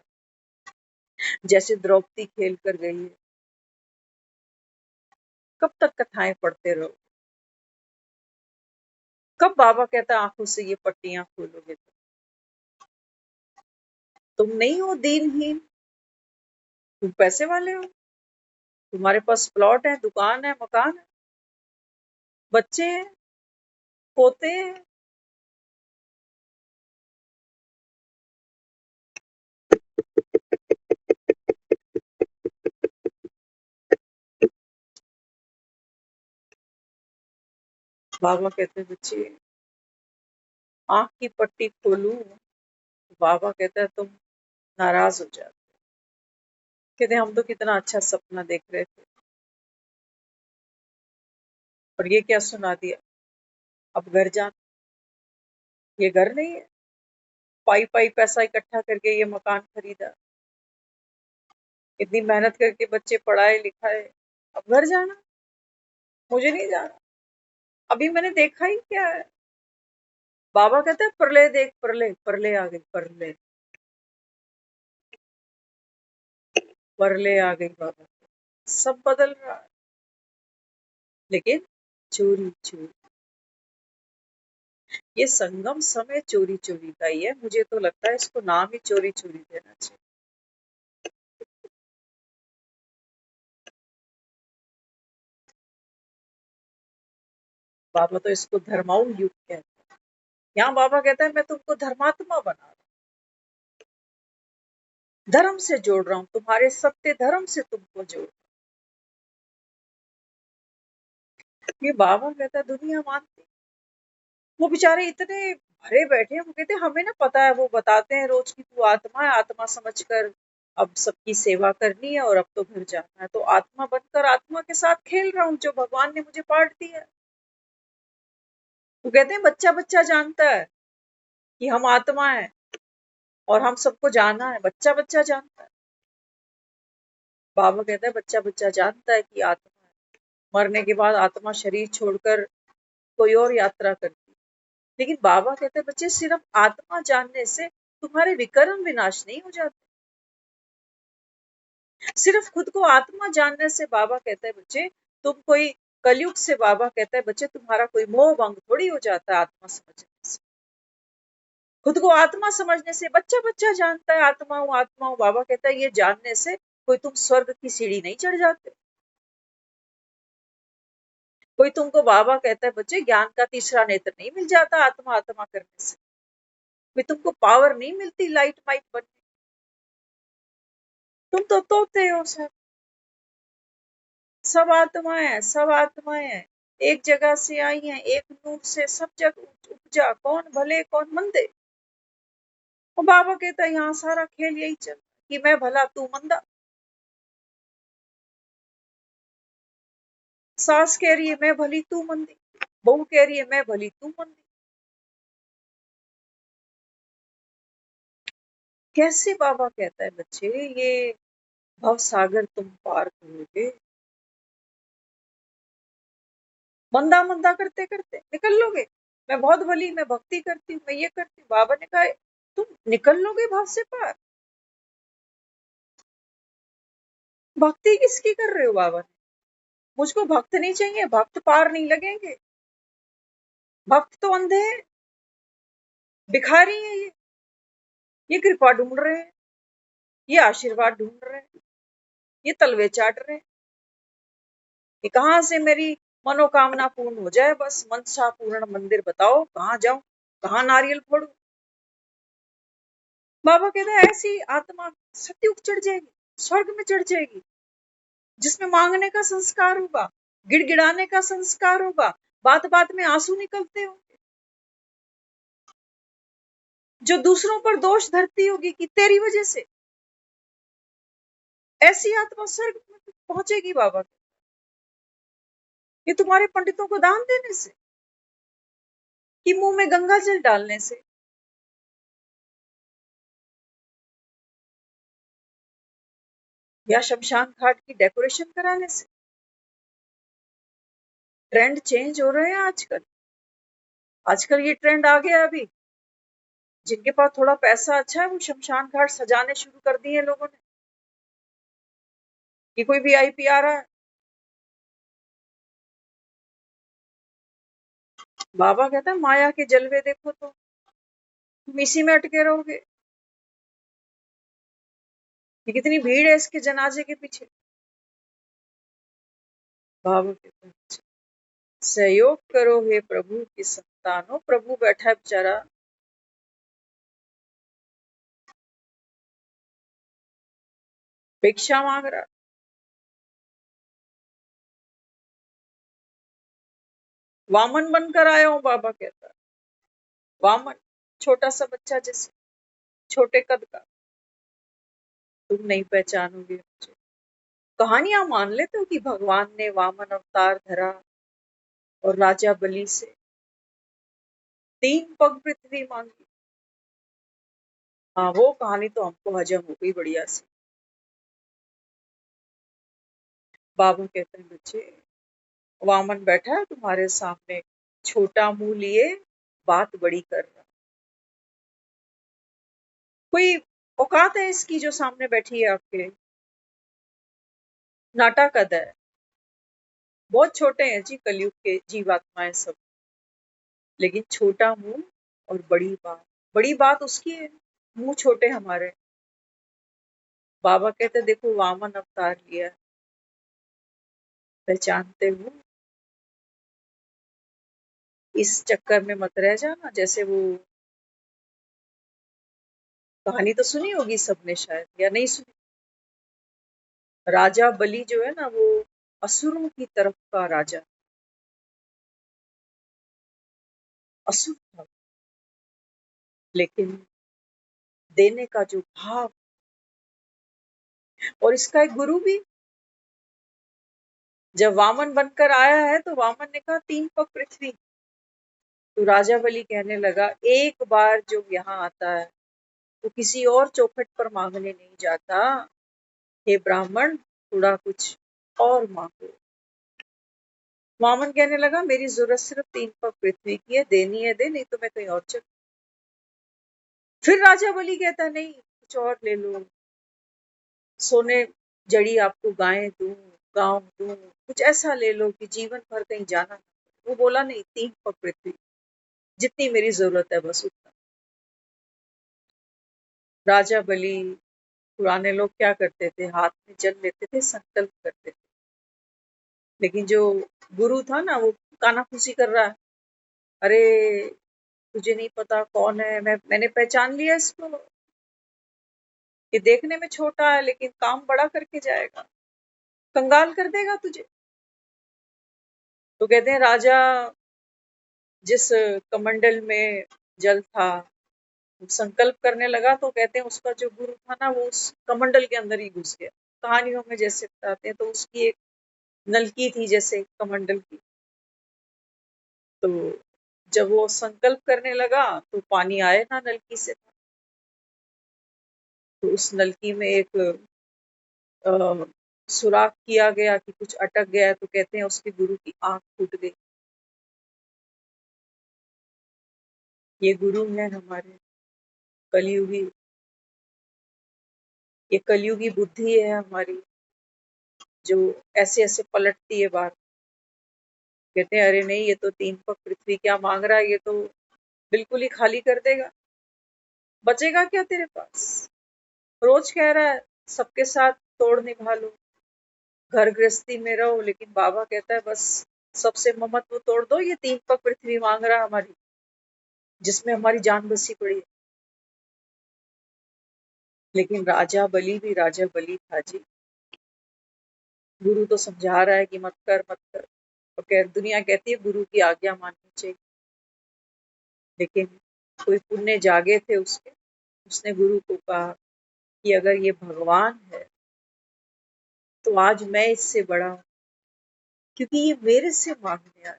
जैसे द्रौपदी खेल कर गई है। कब तक कथाएं पढ़ते रहो? कब बाबा कहता है आंखों से ये पट्टियां खोलोगे? तुम नहीं हो दीनहीन, तुम पैसे वाले हो, तुम्हारे पास प्लॉट है, दुकान है, मकान है, बच्चे हैं, पोते हैं। बाबा कहते हैं बच्चे आंख की पट्टी खोलूं, बाबा कहता है तुम नाराज हो जाते। कहते हम तो कितना अच्छा सपना देख रहे थे और ये क्या सुना दिया, अब घर जा। ये घर नहीं है, पाई पाई पैसा इकट्ठा करके ये मकान खरीदा, इतनी मेहनत करके बच्चे पढ़ाए लिखाए, अब घर जाना? मुझे नहीं जाना, अभी मैंने देखा ही क्या है। बाबा कहते हैं प्रलय देख, प्रलय प्रलय आ गई, प्रलय प्रलय आ गई बाबा, सब बदल रहा है, लेकिन चोरी चोरी। ये संगम समय चोरी चोरी का ही है, मुझे तो लगता है इसको नाम ही चोरी चोरी देना चाहिए। बाबा तो इसको धर्माऊ युग कहते हैं। यहाँ बाबा कहता है मैं तुमको धर्मात्मा बना रहा हूँ, धर्म से जोड़ रहा हूँ, तुम्हारे सत्य धर्म से तुमको जोड़। ये बाबा कहता है दुनिया मानती, वो बेचारे इतने भरे बैठे हैं, वो कहते हैं हमें ना पता है, वो बताते हैं रोज की तू आत्मा है, आत्मा समझकर अब सबकी सेवा करनी है और अब तो घर जाना है, तो आत्मा बनकर आत्मा के साथ खेल रहा हूँ जो भगवान ने मुझे पाठ दिया है। वो कहते हैं बच्चा बच्चा जानता है कि हम आत्मा है और हम सबको जाना है, बच्चा बच्चा जानता है। बाबा कहता है बच्चा बच्चा जानता है कि आत्मा है, मरने के बाद आत्मा शरीर छोड़कर कोई और यात्रा करती है। लेकिन बाबा कहते हैं बच्चे सिर्फ आत्मा जानने से तुम्हारे विकर्म विनाश नहीं हो जाते, सिर्फ खुद को आत्मा जानने से बाबा कहते हैं बच्चे तुम कोई कलयुग से, बाबा कहता है बच्चे तुम्हारा कोई मोह भंग थोड़ी हो जाता है आत्मा समझने से। खुद को आत्मा समझने से बच्चा बच्चा जानता है आत्मा हूँ आत्मा हूँ, बाबा कहता है ये जानने से कोई तुम स्वर्ग की सीढ़ी नहीं चढ़ जाते। कोई तुमको बाबा कहता है बच्चे ज्ञान का तीसरा नेत्र नहीं मिल जाता आत्मा आत्मा करने से, कोई तुमको पावर नहीं मिलती लाइट माइट बनने। तुम तो तोते हो सब आत्माएं हैं, सब आत्माएं हैं, एक जगह से आई हैं, एक नूर से सब जग उपजा, कौन भले कौन मंदे। और बाबा कहता है यहाँ सारा खेल यही चल कि मैं भला तू मंदा। सास कह रही है मैं भली तू मंदी, बहू कह रही है मैं भली तू मंदी। कैसे बाबा कहता है बच्चे ये भव सागर तुम पार करोगे, मंदा मंदा करते करते निकल लोगे। मैं बहुत भली, मैं भक्ति करती हूँ, मैं ये करती हूँ। बाबा ने कहा तुम निकल लोगे भाव से पार। भक्ति किसकी कर रहे हो बाबा ने? मुझको भक्त नहीं चाहिए, भक्त पार नहीं लगेंगे। भक्त तो अंधे हैं, भिखारी है ये कृपा ढूंढ रहे हैं, ये आशीर्वाद ढूंढ रहे हैं, ये तलवे चाट रहे हैं कि कहाँ से मेरी मनोकामना पूर्ण हो जाए, बस मनसा पूर्ण मंदिर बताओ, कहाँ जाऊं, कहाँ नारियल फोड़ू। बाबा कहते हैं ऐसी आत्मा सतयुग चढ़ जाएगी, स्वर्ग में चढ़ जाएगी, जिसमें मांगने का संस्कार होगा, गिड़गिड़ाने का संस्कार होगा, बात बात में आंसू निकलते होंगे, जो दूसरों पर दोष धरती होगी कि तेरी वजह से, ऐसी आत्मा स्वर्ग में पहुंचेगी बाबा। ये तुम्हारे पंडितों को दान देने से, कि मुंह में गंगा जल डालने से, या शमशान घाट की डेकोरेशन कराने से। ट्रेंड चेंज हो रहे हैं आजकल। आजकल ये ट्रेंड आ गया। अभी जिनके पास थोड़ा पैसा अच्छा है वो शमशान घाट सजाने शुरू कर दिए हैं लोगों ने, कि कोई वीआईपी आ रहा है। बाबा कहता है माया के जलवे देखो तो तुम इसी में अटके रहोगे, कि कितनी भीड़ है इसके जनाजे के पीछे। बाबा कहता है अच्छा, सहयोग करो हे प्रभु की संतानों। प्रभु बैठा है बेचारा, भिक्षा मांग रहा। वामन बनकर आया हूं, बाबा कहता है। वामन, छोटा सा बच्चा जैसे, छोटे कद का। तुम नहीं पहचानोगे मुझे। कहानियां मान लेते हो कि भगवान ने वामन अवतार धरा और राजा बलि से 3 पग पृथ्वी मांगी। हाँ, वो कहानी तो हमको हजम हो गई बढ़िया से। बाबा कहते हैं बच्चे, वामन बैठा है तुम्हारे सामने, छोटा मुंह लिए बात बड़ी कर रहा। कोई औकात है इसकी जो सामने बैठी है आपके? नाटा कद है। बहुत छोटे हैं जी कलयुग के जीवात्माएं सब, लेकिन छोटा मुंह और बड़ी बात। बड़ी बात उसकी है, मुंह छोटे हमारे। बाबा कहते देखो वामन अवतार लिया है, पहचानते हो? इस चक्कर में मत रह जाना। जैसे वो कहानी तो सुनी होगी सबने शायद, या नहीं सुनी। राजा बलि जो है ना, वो असुरों की तरफ का राजा, असुर था, लेकिन देने का जो भाव। और इसका एक गुरु भी, जब वामन बनकर आया है तो वामन ने कहा 3 पग पृथ्वी। तो राजा बलि कहने लगा एक बार जो यहाँ आता है वो किसी और चौखट पर मांगने नहीं जाता। हे ब्राह्मण, थोड़ा कुछ और मांगो। वामन कहने लगा मेरी जरूरत सिर्फ 3 पग पृथ्वी की है, देनी है दे, नहीं तो मैं कहीं और चल। फिर राजा बलि कहता नहीं, कुछ और ले लो, सोने जड़ी आपको गायें दूं, गांव दूं, कुछ ऐसा ले लो कि जीवन भर कहीं जाना ना। वो बोला नहीं, 3 पग पृथ्वी, जितनी मेरी जरूरत है बस उतना। राजा बलि, पुराने लोग क्या करते थे, हाथ में जल लेते थे, संकल्प करते थे। लेकिन जो गुरु था ना, वो कानाफूसी कर रहा है। अरे तुझे नहीं पता कौन है, मैंने पहचान लिया इसको। ये देखने में छोटा है लेकिन काम बड़ा करके जाएगा, कंगाल कर देगा तुझे। तो कहते हैं राजा जिस कमंडल में जल था संकल्प करने लगा, तो कहते हैं उसका जो गुरु था ना, वो उस कमंडल के अंदर ही घुस गया। कहानियों में जैसे बताते हैं, तो उसकी एक नलकी थी जैसे कमंडल की। तो जब वो संकल्प करने लगा तो पानी आए ना नलकी से। तो उस नलकी में एक सुराख किया गया कि कुछ अटक गया है। तो कहते हैं उसके गुरु की आंख फूट गई। ये गुरु है हमारे कलयुगी, ये कलयुगी बुद्धि है हमारी, जो ऐसे ऐसे पलटती है बात। कहते हैं अरे नहीं, ये तो 3 पग पृथ्वी क्या मांग रहा है, ये तो बिल्कुल ही खाली कर देगा, बचेगा क्या तेरे पास। रोज कह रहा है सबके साथ तोड़ निभा लो, घर गृहस्थी में रहो, लेकिन बाबा कहता है बस सबसे ममत्व तोड़ दो। ये 3 पग पृथ्वी मांग रहा है हमारी, जिसमें हमारी जान बसी पड़ी है। लेकिन राजा बलि भी राजा बलि था जी। गुरु तो समझा रहा है कि मत कर मत कर, और दुनिया कहती है गुरु की आज्ञा माननी चाहिए। लेकिन कोई पुण्य जागे थे उसके, उसने गुरु को कहा कि अगर ये भगवान है तो आज मैं इससे बड़ा हूं, क्योंकि ये मेरे से मांगने आया।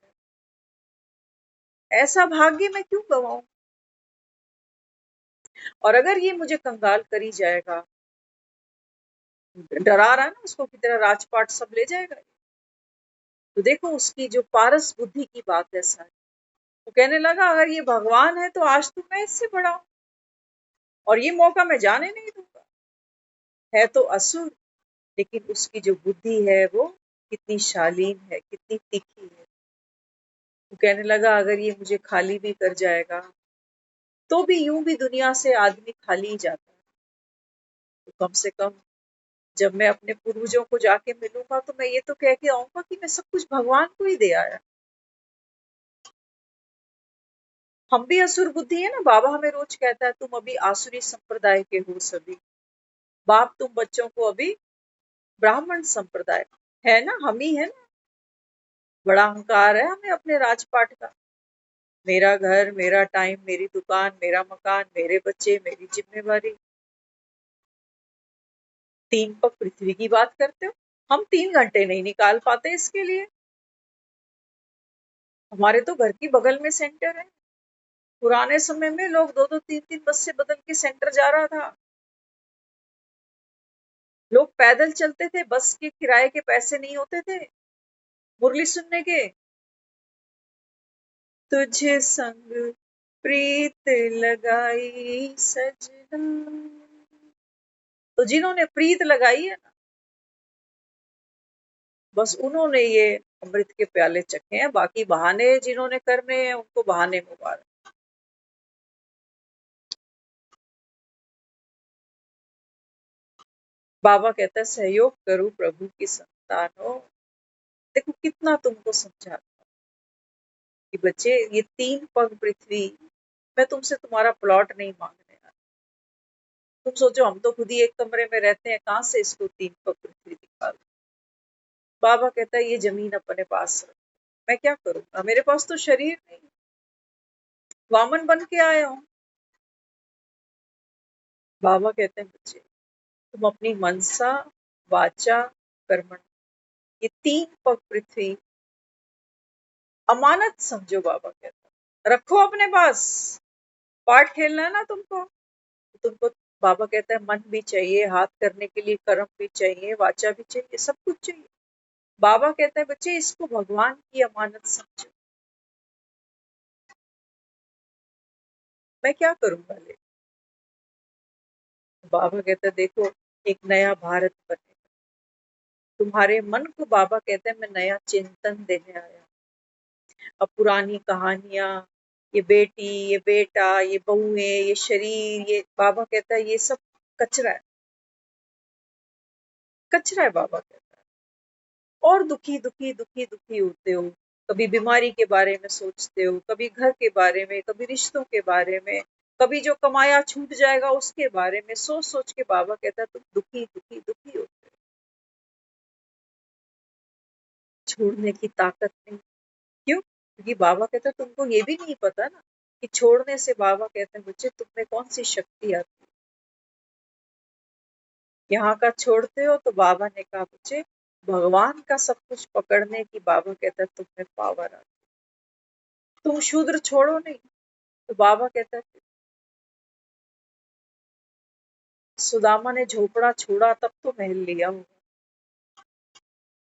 ऐसा भाग्य मैं क्यों गवाऊं? और अगर ये मुझे कंगाल करी जाएगा, डरा रहा है ना उसको कि तेरा राजपाट सब ले जाएगा, तो देखो उसकी जो पारस बुद्धि की बात है सारी। वो कहने लगा अगर ये भगवान है तो आज तो मैं इससे बड़ा हूं, और ये मौका मैं जाने नहीं दूंगा। है तो असुर, लेकिन उसकी जो बुद्धि है वो कितनी शालीन है, कितनी तीखी है। वो कहने लगा अगर ये मुझे खाली भी कर जाएगा तो भी यूं भी दुनिया से आदमी खाली ही जाता है, तो कम से कम जब मैं अपने पूर्वजों को जाके मिलूंगा तो मैं ये तो कह के आऊंगा कि मैं सब कुछ भगवान को ही दे आया। हम भी असुर बुद्धि है ना, बाबा हमें रोज कहता है तुम अभी आसुरी संप्रदाय के हो सभी, बाप तुम बच्चों को अभी ब्राह्मण संप्रदाय है ना, हम ही है ना। बड़ा अहंकार है हमें अपने राजपाट का, मेरा घर, मेरा टाइम, मेरी दुकान, मेरा मकान, मेरे बच्चे, मेरी जिम्मेवारी। 3 पग पृथ्वी की बात करते हो, हम 3 घंटे नहीं निकाल पाते इसके लिए। हमारे तो घर की बगल में सेंटर है। पुराने समय में लोग 2-2 3-3 बस से बदल के सेंटर जा रहा था। लोग पैदल चलते थे, बस के किराए के पैसे नहीं होते थे मुरली सुनने के। तुझे संग प्रीत लगाई सजना, तो जिन्होंने प्रीत लगाई है ना, बस उन्होंने ये अमृत के प्याले चखे हैं। बाकी बहाने जिन्होंने करने हैं उनको बहाने मुबारक। बाबा कहता है सहयोग करो प्रभु की संतानों। देखो कितना तुमको समझाता कि बच्चे ये 3 पग पृथ्वी, मैं तुमसे तुम्हारा प्लॉट नहीं मांगने आ। तुम सोचो हम तो खुद ही एक कमरे में रहते हैं, कहां से इसको 3 पग पृथ्वी निकाल। बाबा कहता है ये जमीन अपने पास रख, मैं क्या करूंगा, मेरे पास तो शरीर नहीं, वामन बन के आया हूं। बाबा कहते हैं बच्चे तुम अपनी मनसा वाचा कर्मण, ये 3 पग पृथ्वी अमानत समझो। बाबा कहता है रखो अपने पास, पार्ट खेलना है ना तुमको, तुमको बाबा कहता है मन भी चाहिए, हाथ करने के लिए कर्म भी चाहिए, वाचा भी चाहिए, सब कुछ चाहिए। बाबा कहता है बच्चे इसको भगवान की अमानत समझो। मैं क्या करूंगा ले। बाबा कहता है देखो एक नया भारत बनेगा, तुम्हारे मन को बाबा कहते हैं मैं नया चिंतन देने आया। अब पुरानी कहानियां, ये बेटी, ये बेटा, ये बहुएं, ये शरीर, ये बाबा कहता है ये सब कचरा है, कचरा है। बाबा कहता है और दुखी दुखी दुखी दुखी होते हो, कभी बीमारी के बारे में सोचते हो, कभी घर के बारे में, कभी रिश्तों के बारे में, कभी जो कमाया छूट जाएगा उसके बारे में सोच सोच के बाबा कहता है तुम दुखी दुखी दुखी होते हो। छोड़ने की ताकत नहीं। क्यों? क्योंकि बाबा कहता है तुमको ये भी नहीं पता ना कि छोड़ने से, बाबा कहते हैं बच्चे तुम में कौन सी शक्ति आती है। यहाँ का छोड़ते हो तो बाबा ने कहा बच्चे भगवान का सब कुछ पकड़ने की, बाबा कहता है तुम में पावर आती है। तुम शूद्र छोड़ो नहीं, तो बाबा कहता है सुदामा ने झोपड़ा छोड़ा तब तो महल लिया होगा।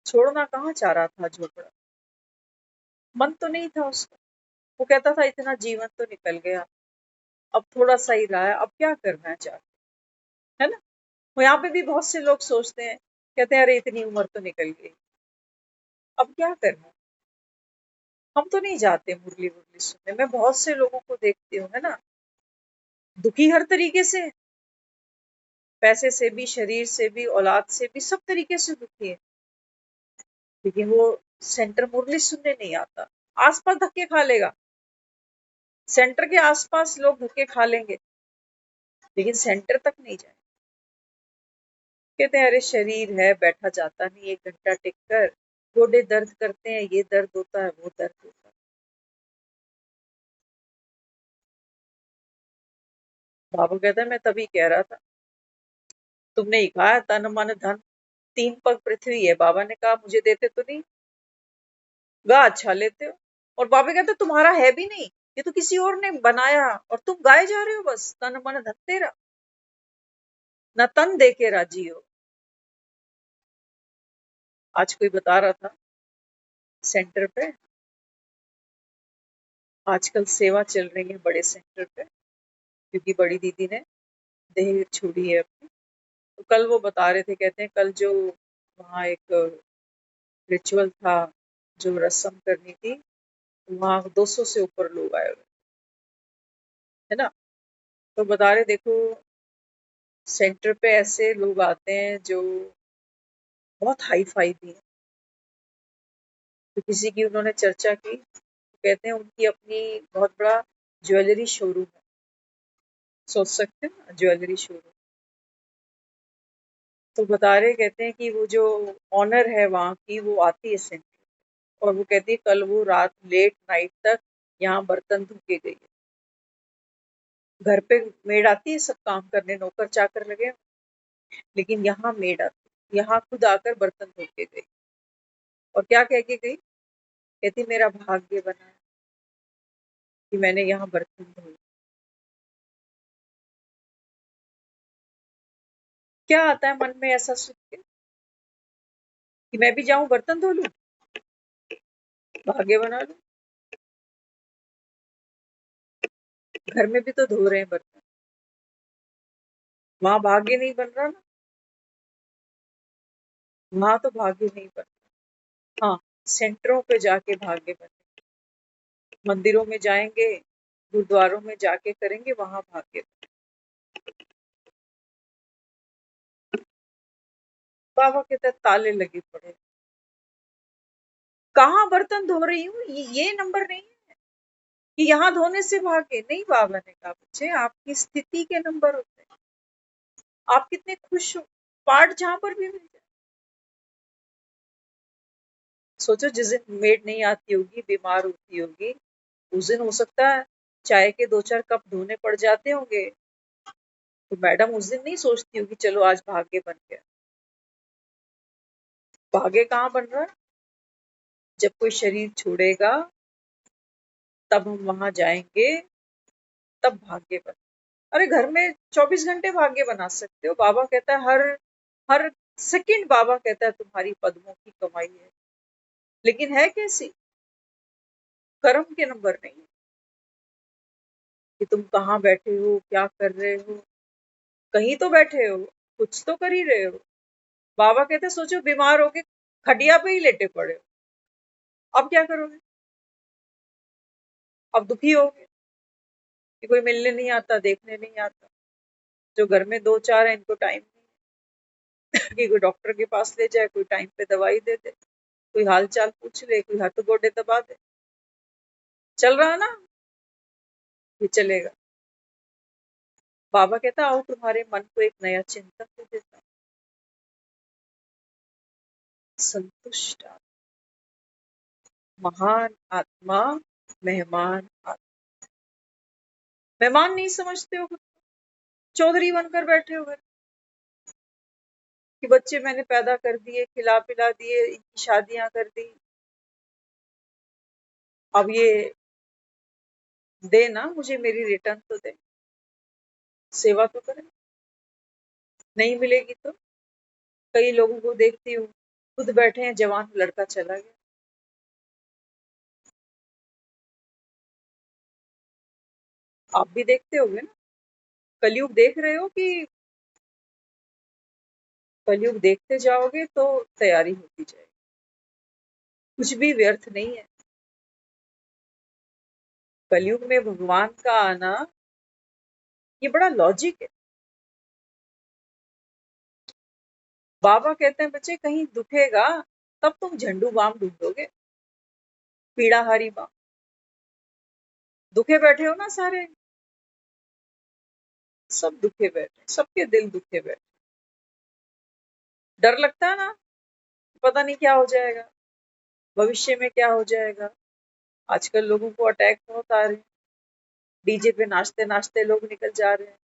छोड़ना कहाँ चाह रहा था झोपड़ा, मन तो नहीं था उसका। वो कहता था इतना जीवन तो निकल गया, अब थोड़ा सा ही रहा है, अब क्या करना चाहते, है ना। वो यहाँ पे भी बहुत से लोग सोचते हैं, कहते हैं अरे इतनी उम्र तो निकल गई, अब क्या करना। हम तो नहीं जाते मुरली मुरली सुनने, मैं बहुत से लोगों को देखती हूँ, है ना, दुखी हर तरीके से, पैसे से भी, शरीर से भी, औलाद से भी, सब तरीके से दुखी है, लेकिन वो सेंटर मुरली सुनने नहीं आता। आसपास धक्के खा लेगा, सेंटर के आसपास लोग धक्के खा लेंगे, लेकिन सेंटर तक नहीं जाए। कहते हैं अरे शरीर है, बैठा जाता नहीं 1 घंटा टिक कर, गोडे दर्द करते हैं, ये दर्द होता है, वो दर्द होता है। बाबा कहता है मैं तभी कह रहा था, तुमने ही कहा है तन मन धन 3 पग पृथ्वी है, बाबा ने कहा मुझे देते तो नहीं, गा अच्छा लेते हो। और बाबा कहते तुम्हारा है भी नहीं, ये तो किसी और ने बनाया और तुम गाए जा रहे हो, बस तन मन धन तेरा, न तन दे के राजी हो। आज कोई बता रहा था सेंटर पे, आजकल सेवा चल रही है बड़े सेंटर पे, क्योंकि बड़ी दीदी ने देह छोड़ी है अपनी। तो कल वो बता रहे थे, कहते हैं कल जो वहाँ एक रिचुअल था, जो रस्म करनी थी, वहाँ 200 से ऊपर लोग आए हुए, है ना। तो बता रहे देखो सेंटर पे ऐसे लोग आते हैं जो बहुत हाई फाई भी है। तो किसी की उन्होंने चर्चा की, तो कहते हैं उनकी अपनी बहुत बड़ा ज्वेलरी शोरूम है, सोच सकते हैं ना, ज्वेलरी शोरूम। तो बता रहे, कहते हैं कि वो जो ऑनर है वहाँ की, वो आती है सेंटर, और वो कहती है कल वो रात लेट नाइट तक यहाँ बर्तन धो के गई है। घर पे मेड आती है सब काम करने, नौकर चाकर लगे हैं, लेकिन यहाँ मेड आती है, यहाँ खुद आकर बर्तन धो के गई। और क्या कह के गई, कहती मेरा भाग्य बना है कि मैंने यहाँ बर्तन धोए। क्या आता है मन में ऐसा सोच के कि मैं भी जाऊं बर्तन धो लूं, भाग्य बना लूं। घर में भी तो धो रहे हैं बर्तन, वहां भाग्य नहीं बन रहा ना, वहां तो भाग्य नहीं बन रहा। हाँ, सेंटरों पे जाके भाग्य बने, मंदिरों में जाएंगे, गुरुद्वारों में जाके करेंगे, वहां भाग्य बने। बाबा के तहत ताले लगे पड़े, कहाँ बर्तन धो रही हूँ, ये नंबर नहीं है कि यहाँ धोने से भागे नहीं। बाबा ने कहा बच्चे आपकी स्थिति के नंबर होते हैं, आप कितने खुश हो, पार्ट जहां पर भी मिल जाए। सोचो जिस दिन मेड नहीं आती होगी, बीमार होती होगी, उस दिन हो सकता है चाय के 2-4 कप धोने पड़ जाते होंगे, तो मैडम उस दिन नहीं सोचती होगी चलो आज भाग्य बन गया। भाग्य कहाँ बन रहा है, जब कोई शरीर छोड़ेगा तब हम वहां जाएंगे, तब भाग्य बन। अरे घर में 24 घंटे भाग्य बना सकते हो। बाबा कहता है हर हर सेकंड, बाबा कहता है तुम्हारी पद्मों की कमाई है, लेकिन है कैसी, कर्म के नंबर नहीं है कि तुम कहाँ बैठे हो, क्या कर रहे हो, कहीं तो बैठे हो, कुछ तो कर ही रहे हो। बाबा कहते सोचो बीमार होके खटिया पे ही लेटे पड़े हो, अब क्या करोगे, अब दुखी होगे कि कोई मिलने नहीं आता, देखने नहीं आता। जो घर में 2-4 है इनको टाइम नहीं कि कोई डॉक्टर के पास ले जाए, कोई टाइम पे दवाई दे दे, कोई हाल चाल पूछ ले, कोई हाथ गोडे दबा दे। चल रहा ना, ये चलेगा। बाबा कहता आओ तुम्हारे मन को एक नया चिंतन दे देता हूं। संतुष्ट महान आत्मा, मेहमान आत्मा। मेहमान नहीं समझते हो खुद को? चौधरी बनकर बैठे हो घर कि बच्चे मैंने पैदा कर दिए, खिला पिला दिए, इनकी शादियां कर दी, अब ये दे ना मुझे, मेरी रिटर्न तो दे, सेवा तो करे। नहीं मिलेगी तो कई लोगों को देखती हूँ, खुद बैठे हैं, जवान लड़का चला गया। आप भी देखते होगे ना, कलयुग देख रहे हो कि कलयुग देखते जाओगे तो तैयारी होती जाएगी, कुछ भी व्यर्थ नहीं है। कलयुग में भगवान का आना ये बड़ा लॉजिक है। बाबा कहते हैं बच्चे कहीं दुखेगा तब तुम झंडू बाम ढूंढोगे, पीड़ाहारी बाम। दुखे बैठे हो ना सारे, सब दुखे बैठे, सबके दिल दुखे बैठे। डर लगता है ना, पता नहीं क्या हो जाएगा, भविष्य में क्या हो जाएगा। आजकल लोगों को अटैक बहुत आ रहे हैं, डीजे पे नाचते नाचते लोग निकल जा रहे हैं।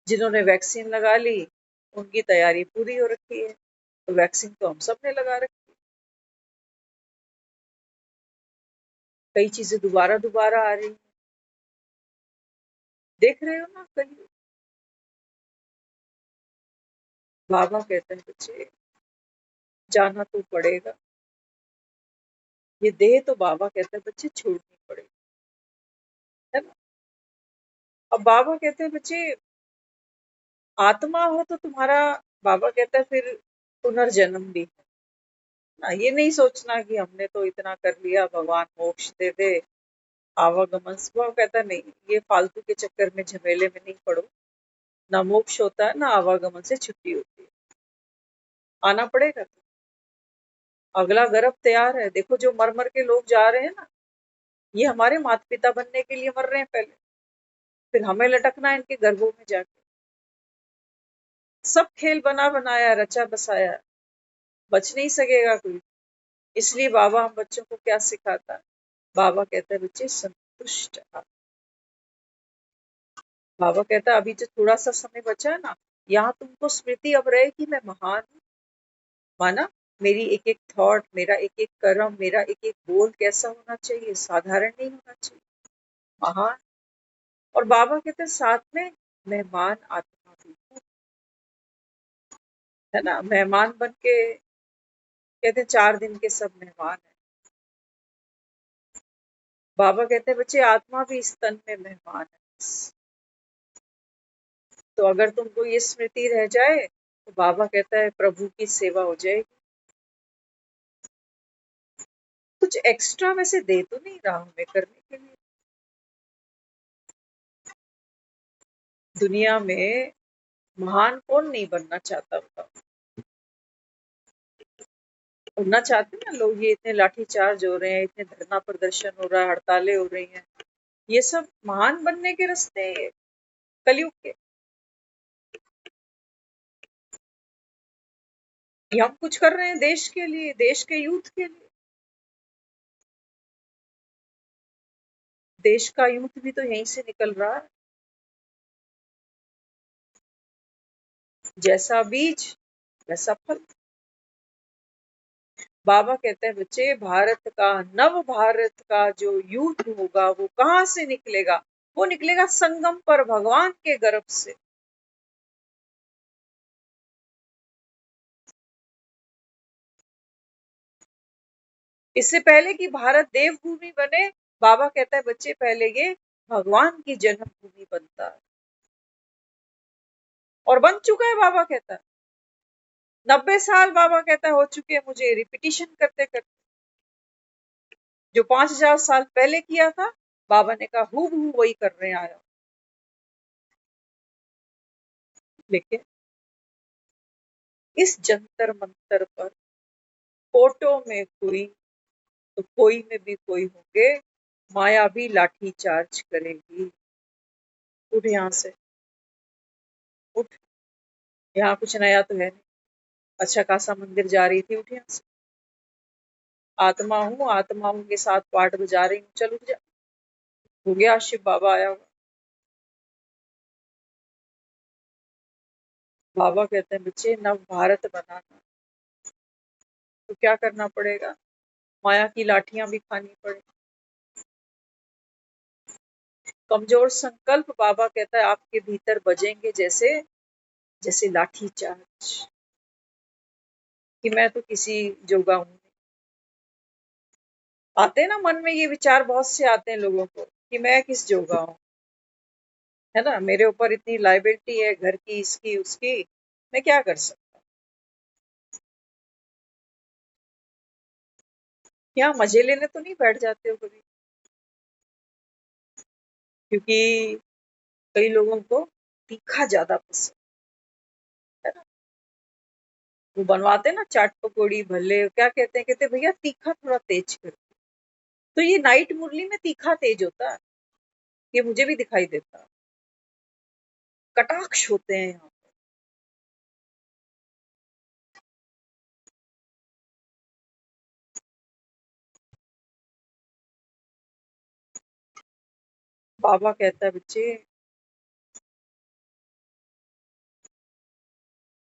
जिन्होंने वैक्सीन लगा ली उनकी तैयारी पूरी हो रखी है, तो वैक्सीन तो हम सब ने लगा रखी है। कई चीजें दोबारा दोबारा आ रही हैं, देख रहे हो ना। कल बाबा कहते हैं बच्चे जाना तो पड़ेगा, ये देह तो बाबा कहते हैं बच्चे छोड़नी पड़ेगी, है ना। अब बाबा कहते हैं बच्चे आत्मा हो तो तुम्हारा, बाबा कहता है फिर पुनर्जन्म भी है ना। ये नहीं सोचना कि हमने तो इतना कर लिया, भगवान मोक्ष दे दे, आवागमन। वो कहता नहीं, ये फालतू के चक्कर में झमेले में नहीं पड़ो। ना मोक्ष होता है ना आवागमन से छुट्टी होती है, आना पड़ेगा। तो अगला गर्भ तैयार है, देखो जो मर मर के लोग जा रहे हैं ना, ये हमारे माता पिता बनने के लिए मर रहे हैं पहले, फिर हमें लटकना है इनके गर्भों में जाके। सब खेल बना बनाया रचा बसाया, बच नहीं सकेगा कोई। इसलिए बाबा हम बच्चों को क्या सिखाता है, बाबा कहता है बच्चे संतुष्ट रहो। बाबा कहता है अभी जो थोड़ा सा समय बचा है ना, यहाँ तुमको स्मृति अब रहे कि मैं महान हूँ। माना मेरी एक एक थॉट, मेरा एक एक कर्म, मेरा एक एक बोल कैसा होना चाहिए, साधारण नहीं होना चाहिए, महान। और बाबा कहते हैं साथ में मेहमान आत्मा भी हूँ, है ना। मेहमान बन के कहते हैं 4 दिन के सब मेहमान है। बाबा कहते हैं बच्चे आत्मा भी इस तन में मेहमान है। तो अगर तुमको ये स्मृति रह जाए तो बाबा कहता है प्रभु की सेवा हो जाएगी। कुछ एक्स्ट्रा वैसे दे तो नहीं रहा हमें करने के लिए। दुनिया में महान कौन नहीं बनना चाहता होगा, बनना चाहते ना लोग। ये इतने लाठीचार्ज हो रहे हैं, इतने धरना प्रदर्शन हो रहा है, हड़तालें हो रही हैं, ये सब महान बनने के रास्ते हैं ये, कलयुग के। ये हम कुछ कर रहे हैं देश के लिए, देश के यूथ के लिए। देश का यूथ भी तो यहीं से निकल रहा है। जैसा बीज वैसा फल। बाबा कहते हैं बच्चे भारत का, नव भारत का जो यूथ होगा वो कहाँ से निकलेगा, वो निकलेगा संगम पर भगवान के गर्भ से। इससे पहले कि भारत देवभूमि बने, बाबा कहता है बच्चे पहले ये भगवान की जन्मभूमि बनता है, और बन चुका है। बाबा कहता है 90 साल बाबा कहता है हो चुके हैं मुझे रिपीटिशन करते करते। जो 5000 साल पहले किया था, बाबा ने कहा हूबहू वही कर रहे हैं आया। लेकिन इस जंतर मंतर पर फोटो में कोई तो कोई में भी कोई होंगे, माया भी लाठी चार्ज करेगी। उठ यहाँ से, उठ। यहाँ कुछ नया तो है नहीं, अच्छा खासा मंदिर जा रही थी, उठ यहाँ से। आत्मा हूँ, आत्माओं के साथ पाठ बजा रही हूँ, चल उठ जा। हो गया, शिव बाबा आया हुआ। बाबा कहते हैं बच्चे नव भारत बनाना तो क्या करना पड़ेगा, माया की लाठियां भी खानी पड़ेगी। कमजोर संकल्प बाबा कहता है आपके भीतर बजेंगे जैसे जैसे लाठी चार्ज, कि मैं तो किसी जोगा हूँ। आते हैं ना मन में ये विचार, बहुत से आते हैं लोगों को कि मैं किस जोगा हूँ, है ना। मेरे ऊपर इतनी लाइबिलिटी है, घर की, इसकी उसकी, मैं क्या कर सकता हूँ। यहाँ मजे लेने तो नहीं बैठ जाते हो कभी, क्योंकि कई लोगों को तीखा ज्यादा पसंद है ना। वो बनवाते हैं ना चाट पकौड़ी भल्ले, क्या कहते हैं, कहते भैया तीखा थोड़ा तेज कर। तो ये नाइट मुरली में तीखा तेज होता है, ये मुझे भी दिखाई देता है। कटाक्ष होते हैं यहाँ, बाबा कहता है बच्चे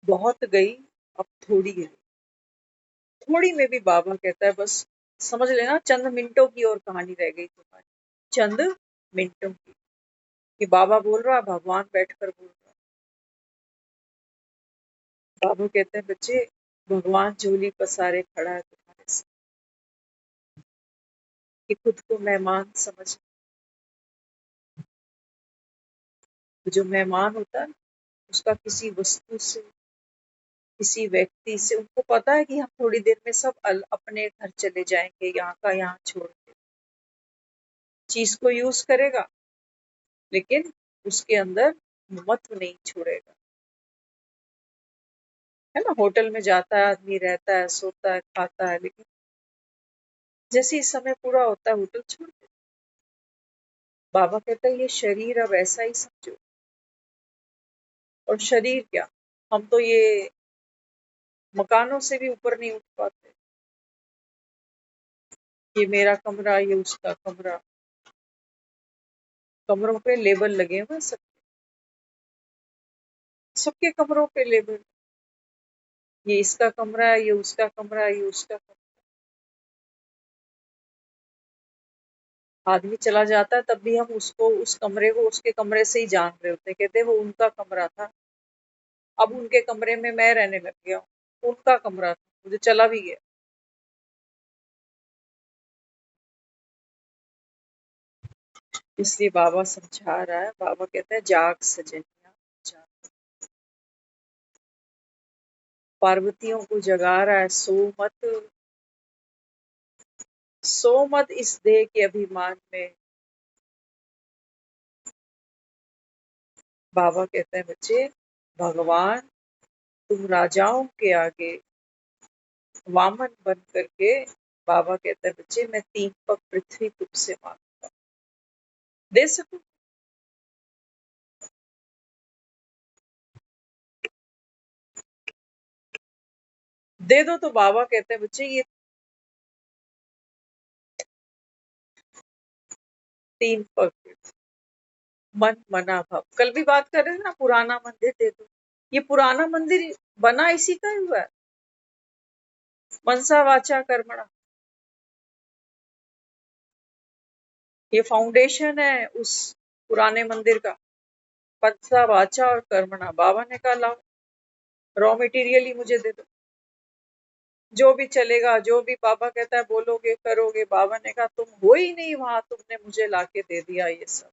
बहुत गई, अब थोड़ी है। थोड़ी में भी बाबा कहता है बस समझ लेना चंद मिनटों की और कहानी रह गई तुम्हारी, चंद मिनटों की। कि बाबा बोल रहा, भगवान बैठकर बोल रहा। बाबा कहते हैं बच्चे भगवान झोली पसारे खड़ा है तुम्हारे साथ, कि खुद को मेहमान समझ। जो मेहमान होता है उसका किसी वस्तु से, किसी व्यक्ति से, उनको पता है कि हम थोड़ी देर में सब अपने घर चले जाएंगे, यहाँ का यहाँ छोड़ के। चीज को यूज करेगा लेकिन उसके अंदर महत्व नहीं छोड़ेगा। है ना, होटल में जाता है आदमी, रहता है, सोता है, खाता है, लेकिन जैसे ही समय पूरा होता है होटल छोड़ देता है। बाबा कहता है ये शरीर अब ऐसा ही समझो। और शरीर क्या, हम तो ये मकानों से भी ऊपर नहीं उठ पाते। ये मेरा कमरा, ये उसका कमरा, कमरों पे लेबल लगे हुए सब, सबके कमरों पे लेबल। ये इसका कमरा है, ये उसका कमरा है, ये उसका कमरा। आदमी चला जाता है तब भी हम उसको, उस कमरे को उसके कमरे से ही जान रहे होते, कहते हैं वो उनका कमरा था, अब उनके कमरे में मैं रहने लग गया हूँ, उनका कमरा था, मुझे चला भी गया। इसलिए बाबा समझा रहा है, बाबा कहता है जाग सजनिया जाग। पार्वतियों को जगा रहा है, सो मत इस देह के अभिमान में। बाबा कहते हैं बच्चे भगवान तुम राजाओं के आगे वामन बन करके, बाबा कहते हैं बच्चे मैं 3 पग पृथ्वी तुमसे मांगता हूं, दे सकूं? दे दो। तो बाबा कहते हैं बच्चे ये 3 पग, मन मना भाव, कल भी बात कर रहे थे ना, पुराना मंदिर दे दो। ये पुराना मंदिर बना इसी का ही हुआ है, मनसा वाचा कर्मणा। ये फाउंडेशन है उस पुराने मंदिर का, मनसा वाचा और कर्मणा। बाबा ने कहा लाओ रॉ मटेरियल ही मुझे दे दो, जो भी चलेगा, जो भी बाबा कहता है बोलोगे करोगे। बाबा ने कहा तुम हो ही नहीं वहां, तुमने मुझे लाके दे दिया ये सब।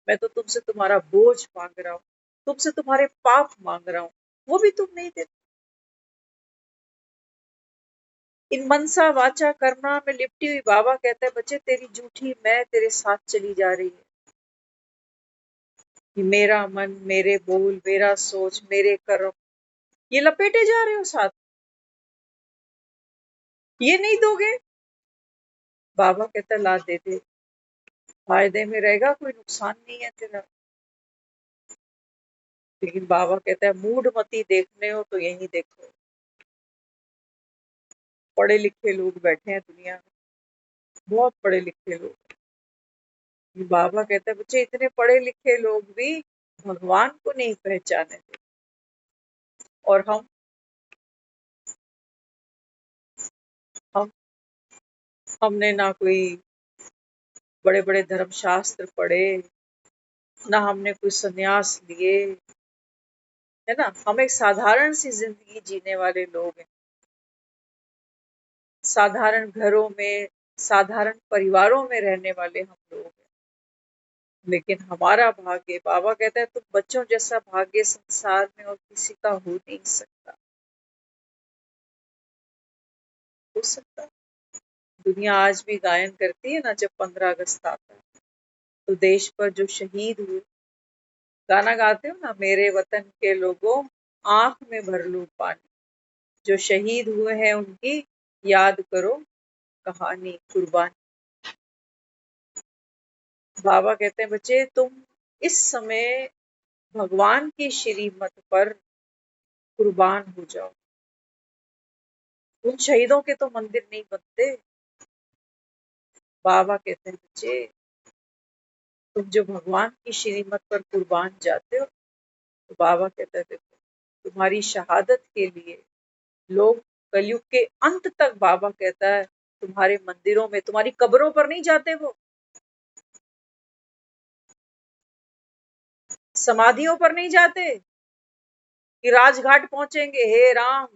मैं तो तुमसे तुम्हारा बोझ मांग रहा हूँ, तुमसे तुम्हारे पाप मांग रहा हूँ, वो भी तुम नहीं देते। इन मनसा वाचा कर्मणा में लिपटी हुई बाबा कहता है बच्चे तेरी झूठी मैं तेरे साथ चली जा रही है। कि मेरा मन, मेरे बोल, मेरा सोच, मेरे कर्म, ये लपेटे जा रहे हो साथ, ये नहीं दोगे। बाबा कहता ला दे दे, फायदे में रहेगा, कोई नुकसान नहीं है तेरा। लेकिन बाबा कहता है मूड मती देखने हो तो यही देखो, पढ़े लिखे लोग बैठे हैं दुनिया में, बहुत पढ़े लिखे लोग। बाबा कहते हैं बच्चे इतने पढ़े लिखे लोग भी भगवान को नहीं पहचाने थे। और हम हमने ना कोई बड़े बड़े धर्मशास्त्र पढ़े, ना हमने कोई संन्यास लिए, है ना, हम एक साधारण सी जिंदगी जीने वाले लोग हैं। साधारण घरों में, साधारण परिवारों में रहने वाले हम लोग हैं। लेकिन हमारा भाग्य, बाबा कहता है तुम बच्चों जैसा भाग्य संसार में और किसी का हो नहीं सकता। हो सकता, दुनिया आज भी गायन करती है ना, जब 15 अगस्त आता है तो देश पर जो शहीद हुए, गाना गाते हो ना, मेरे वतन के लोगों आंख में भर लूं पानी, जो शहीद हुए हैं उनकी याद करो कहानी कुर्बानी। बाबा कहते हैं बच्चे तुम इस समय भगवान की श्रीमत पर कुर्बान हो जाओ। उन शहीदों के तो मंदिर नहीं बनते। बाबा कहते हैं बच्चे तुम जो भगवान की श्रीमत पर कुर्बान जाते हो, तो बाबा कहता है देखो तुम्हारी शहादत के लिए लोग कलयुग के अंत तक, बाबा कहता है, तुम्हारे मंदिरों में, तुम्हारी कब्रों पर नहीं जाते, वो समाधियों पर नहीं जाते कि राजघाट पहुंचेंगे, हे राम।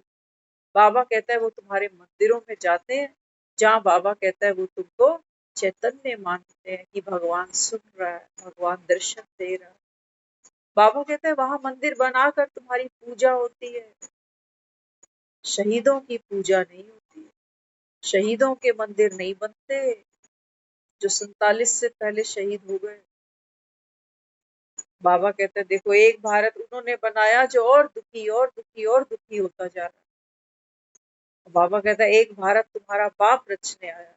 बाबा कहता है वो तुम्हारे मंदिरों में जाते हैं, जहां बाबा कहता है वो तुमको चैतन्य मानते हैं कि भगवान सुन रहा है, भगवान दर्शन दे रहा है। बाबा कहता है वहां मंदिर बनाकर तुम्हारी पूजा होती है, शहीदों की पूजा नहीं होती है। शहीदों के मंदिर नहीं बनते, जो 47 से पहले शहीद हो गए। बाबा कहते हैं देखो एक भारत उन्होंने बनाया जो और दुखी और दुखी और दुखी होता जा रहा है। बाबा कहता है एक भारत तुम्हारा बाप रचने आया।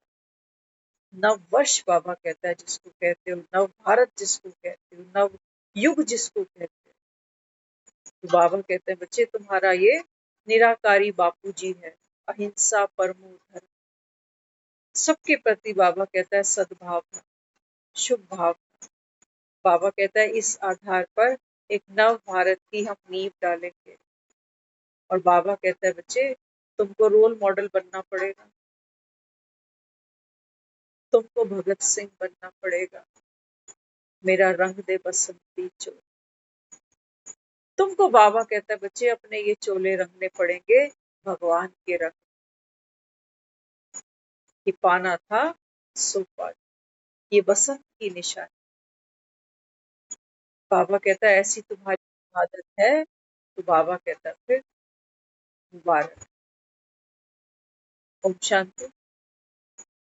नव वर्ष बाबा कहता है जिसको कहते हो, नव भारत जिसको कहते हो, नव युग जिसको कहते हो। तो बाबा कहते हैं बच्चे तुम्हारा ये निराकारी बापूजी है, अहिंसा परमो धर्म। सबके प्रति बाबा कहता है सद्भावना, शुभ भावना। बाबा कहता है इस आधार पर एक नव भारत की हम नींव डालेंगे। और बाबा कहता है बच्चे तुमको रोल मॉडल बनना पड़ेगा, तुमको भगत सिंह बनना पड़ेगा, मेरा रंग दे बसंती चोला। तुमको बाबा कहता है बच्चे अपने ये चोले रंगने पड़ेंगे भगवान के रंग की। पाना था सो पाना, ये बसंत की निशानी। बाबा कहता है ऐसी तुम्हारी आदत है, तो बाबा कहता है फिर मुबारक। ओम शांति।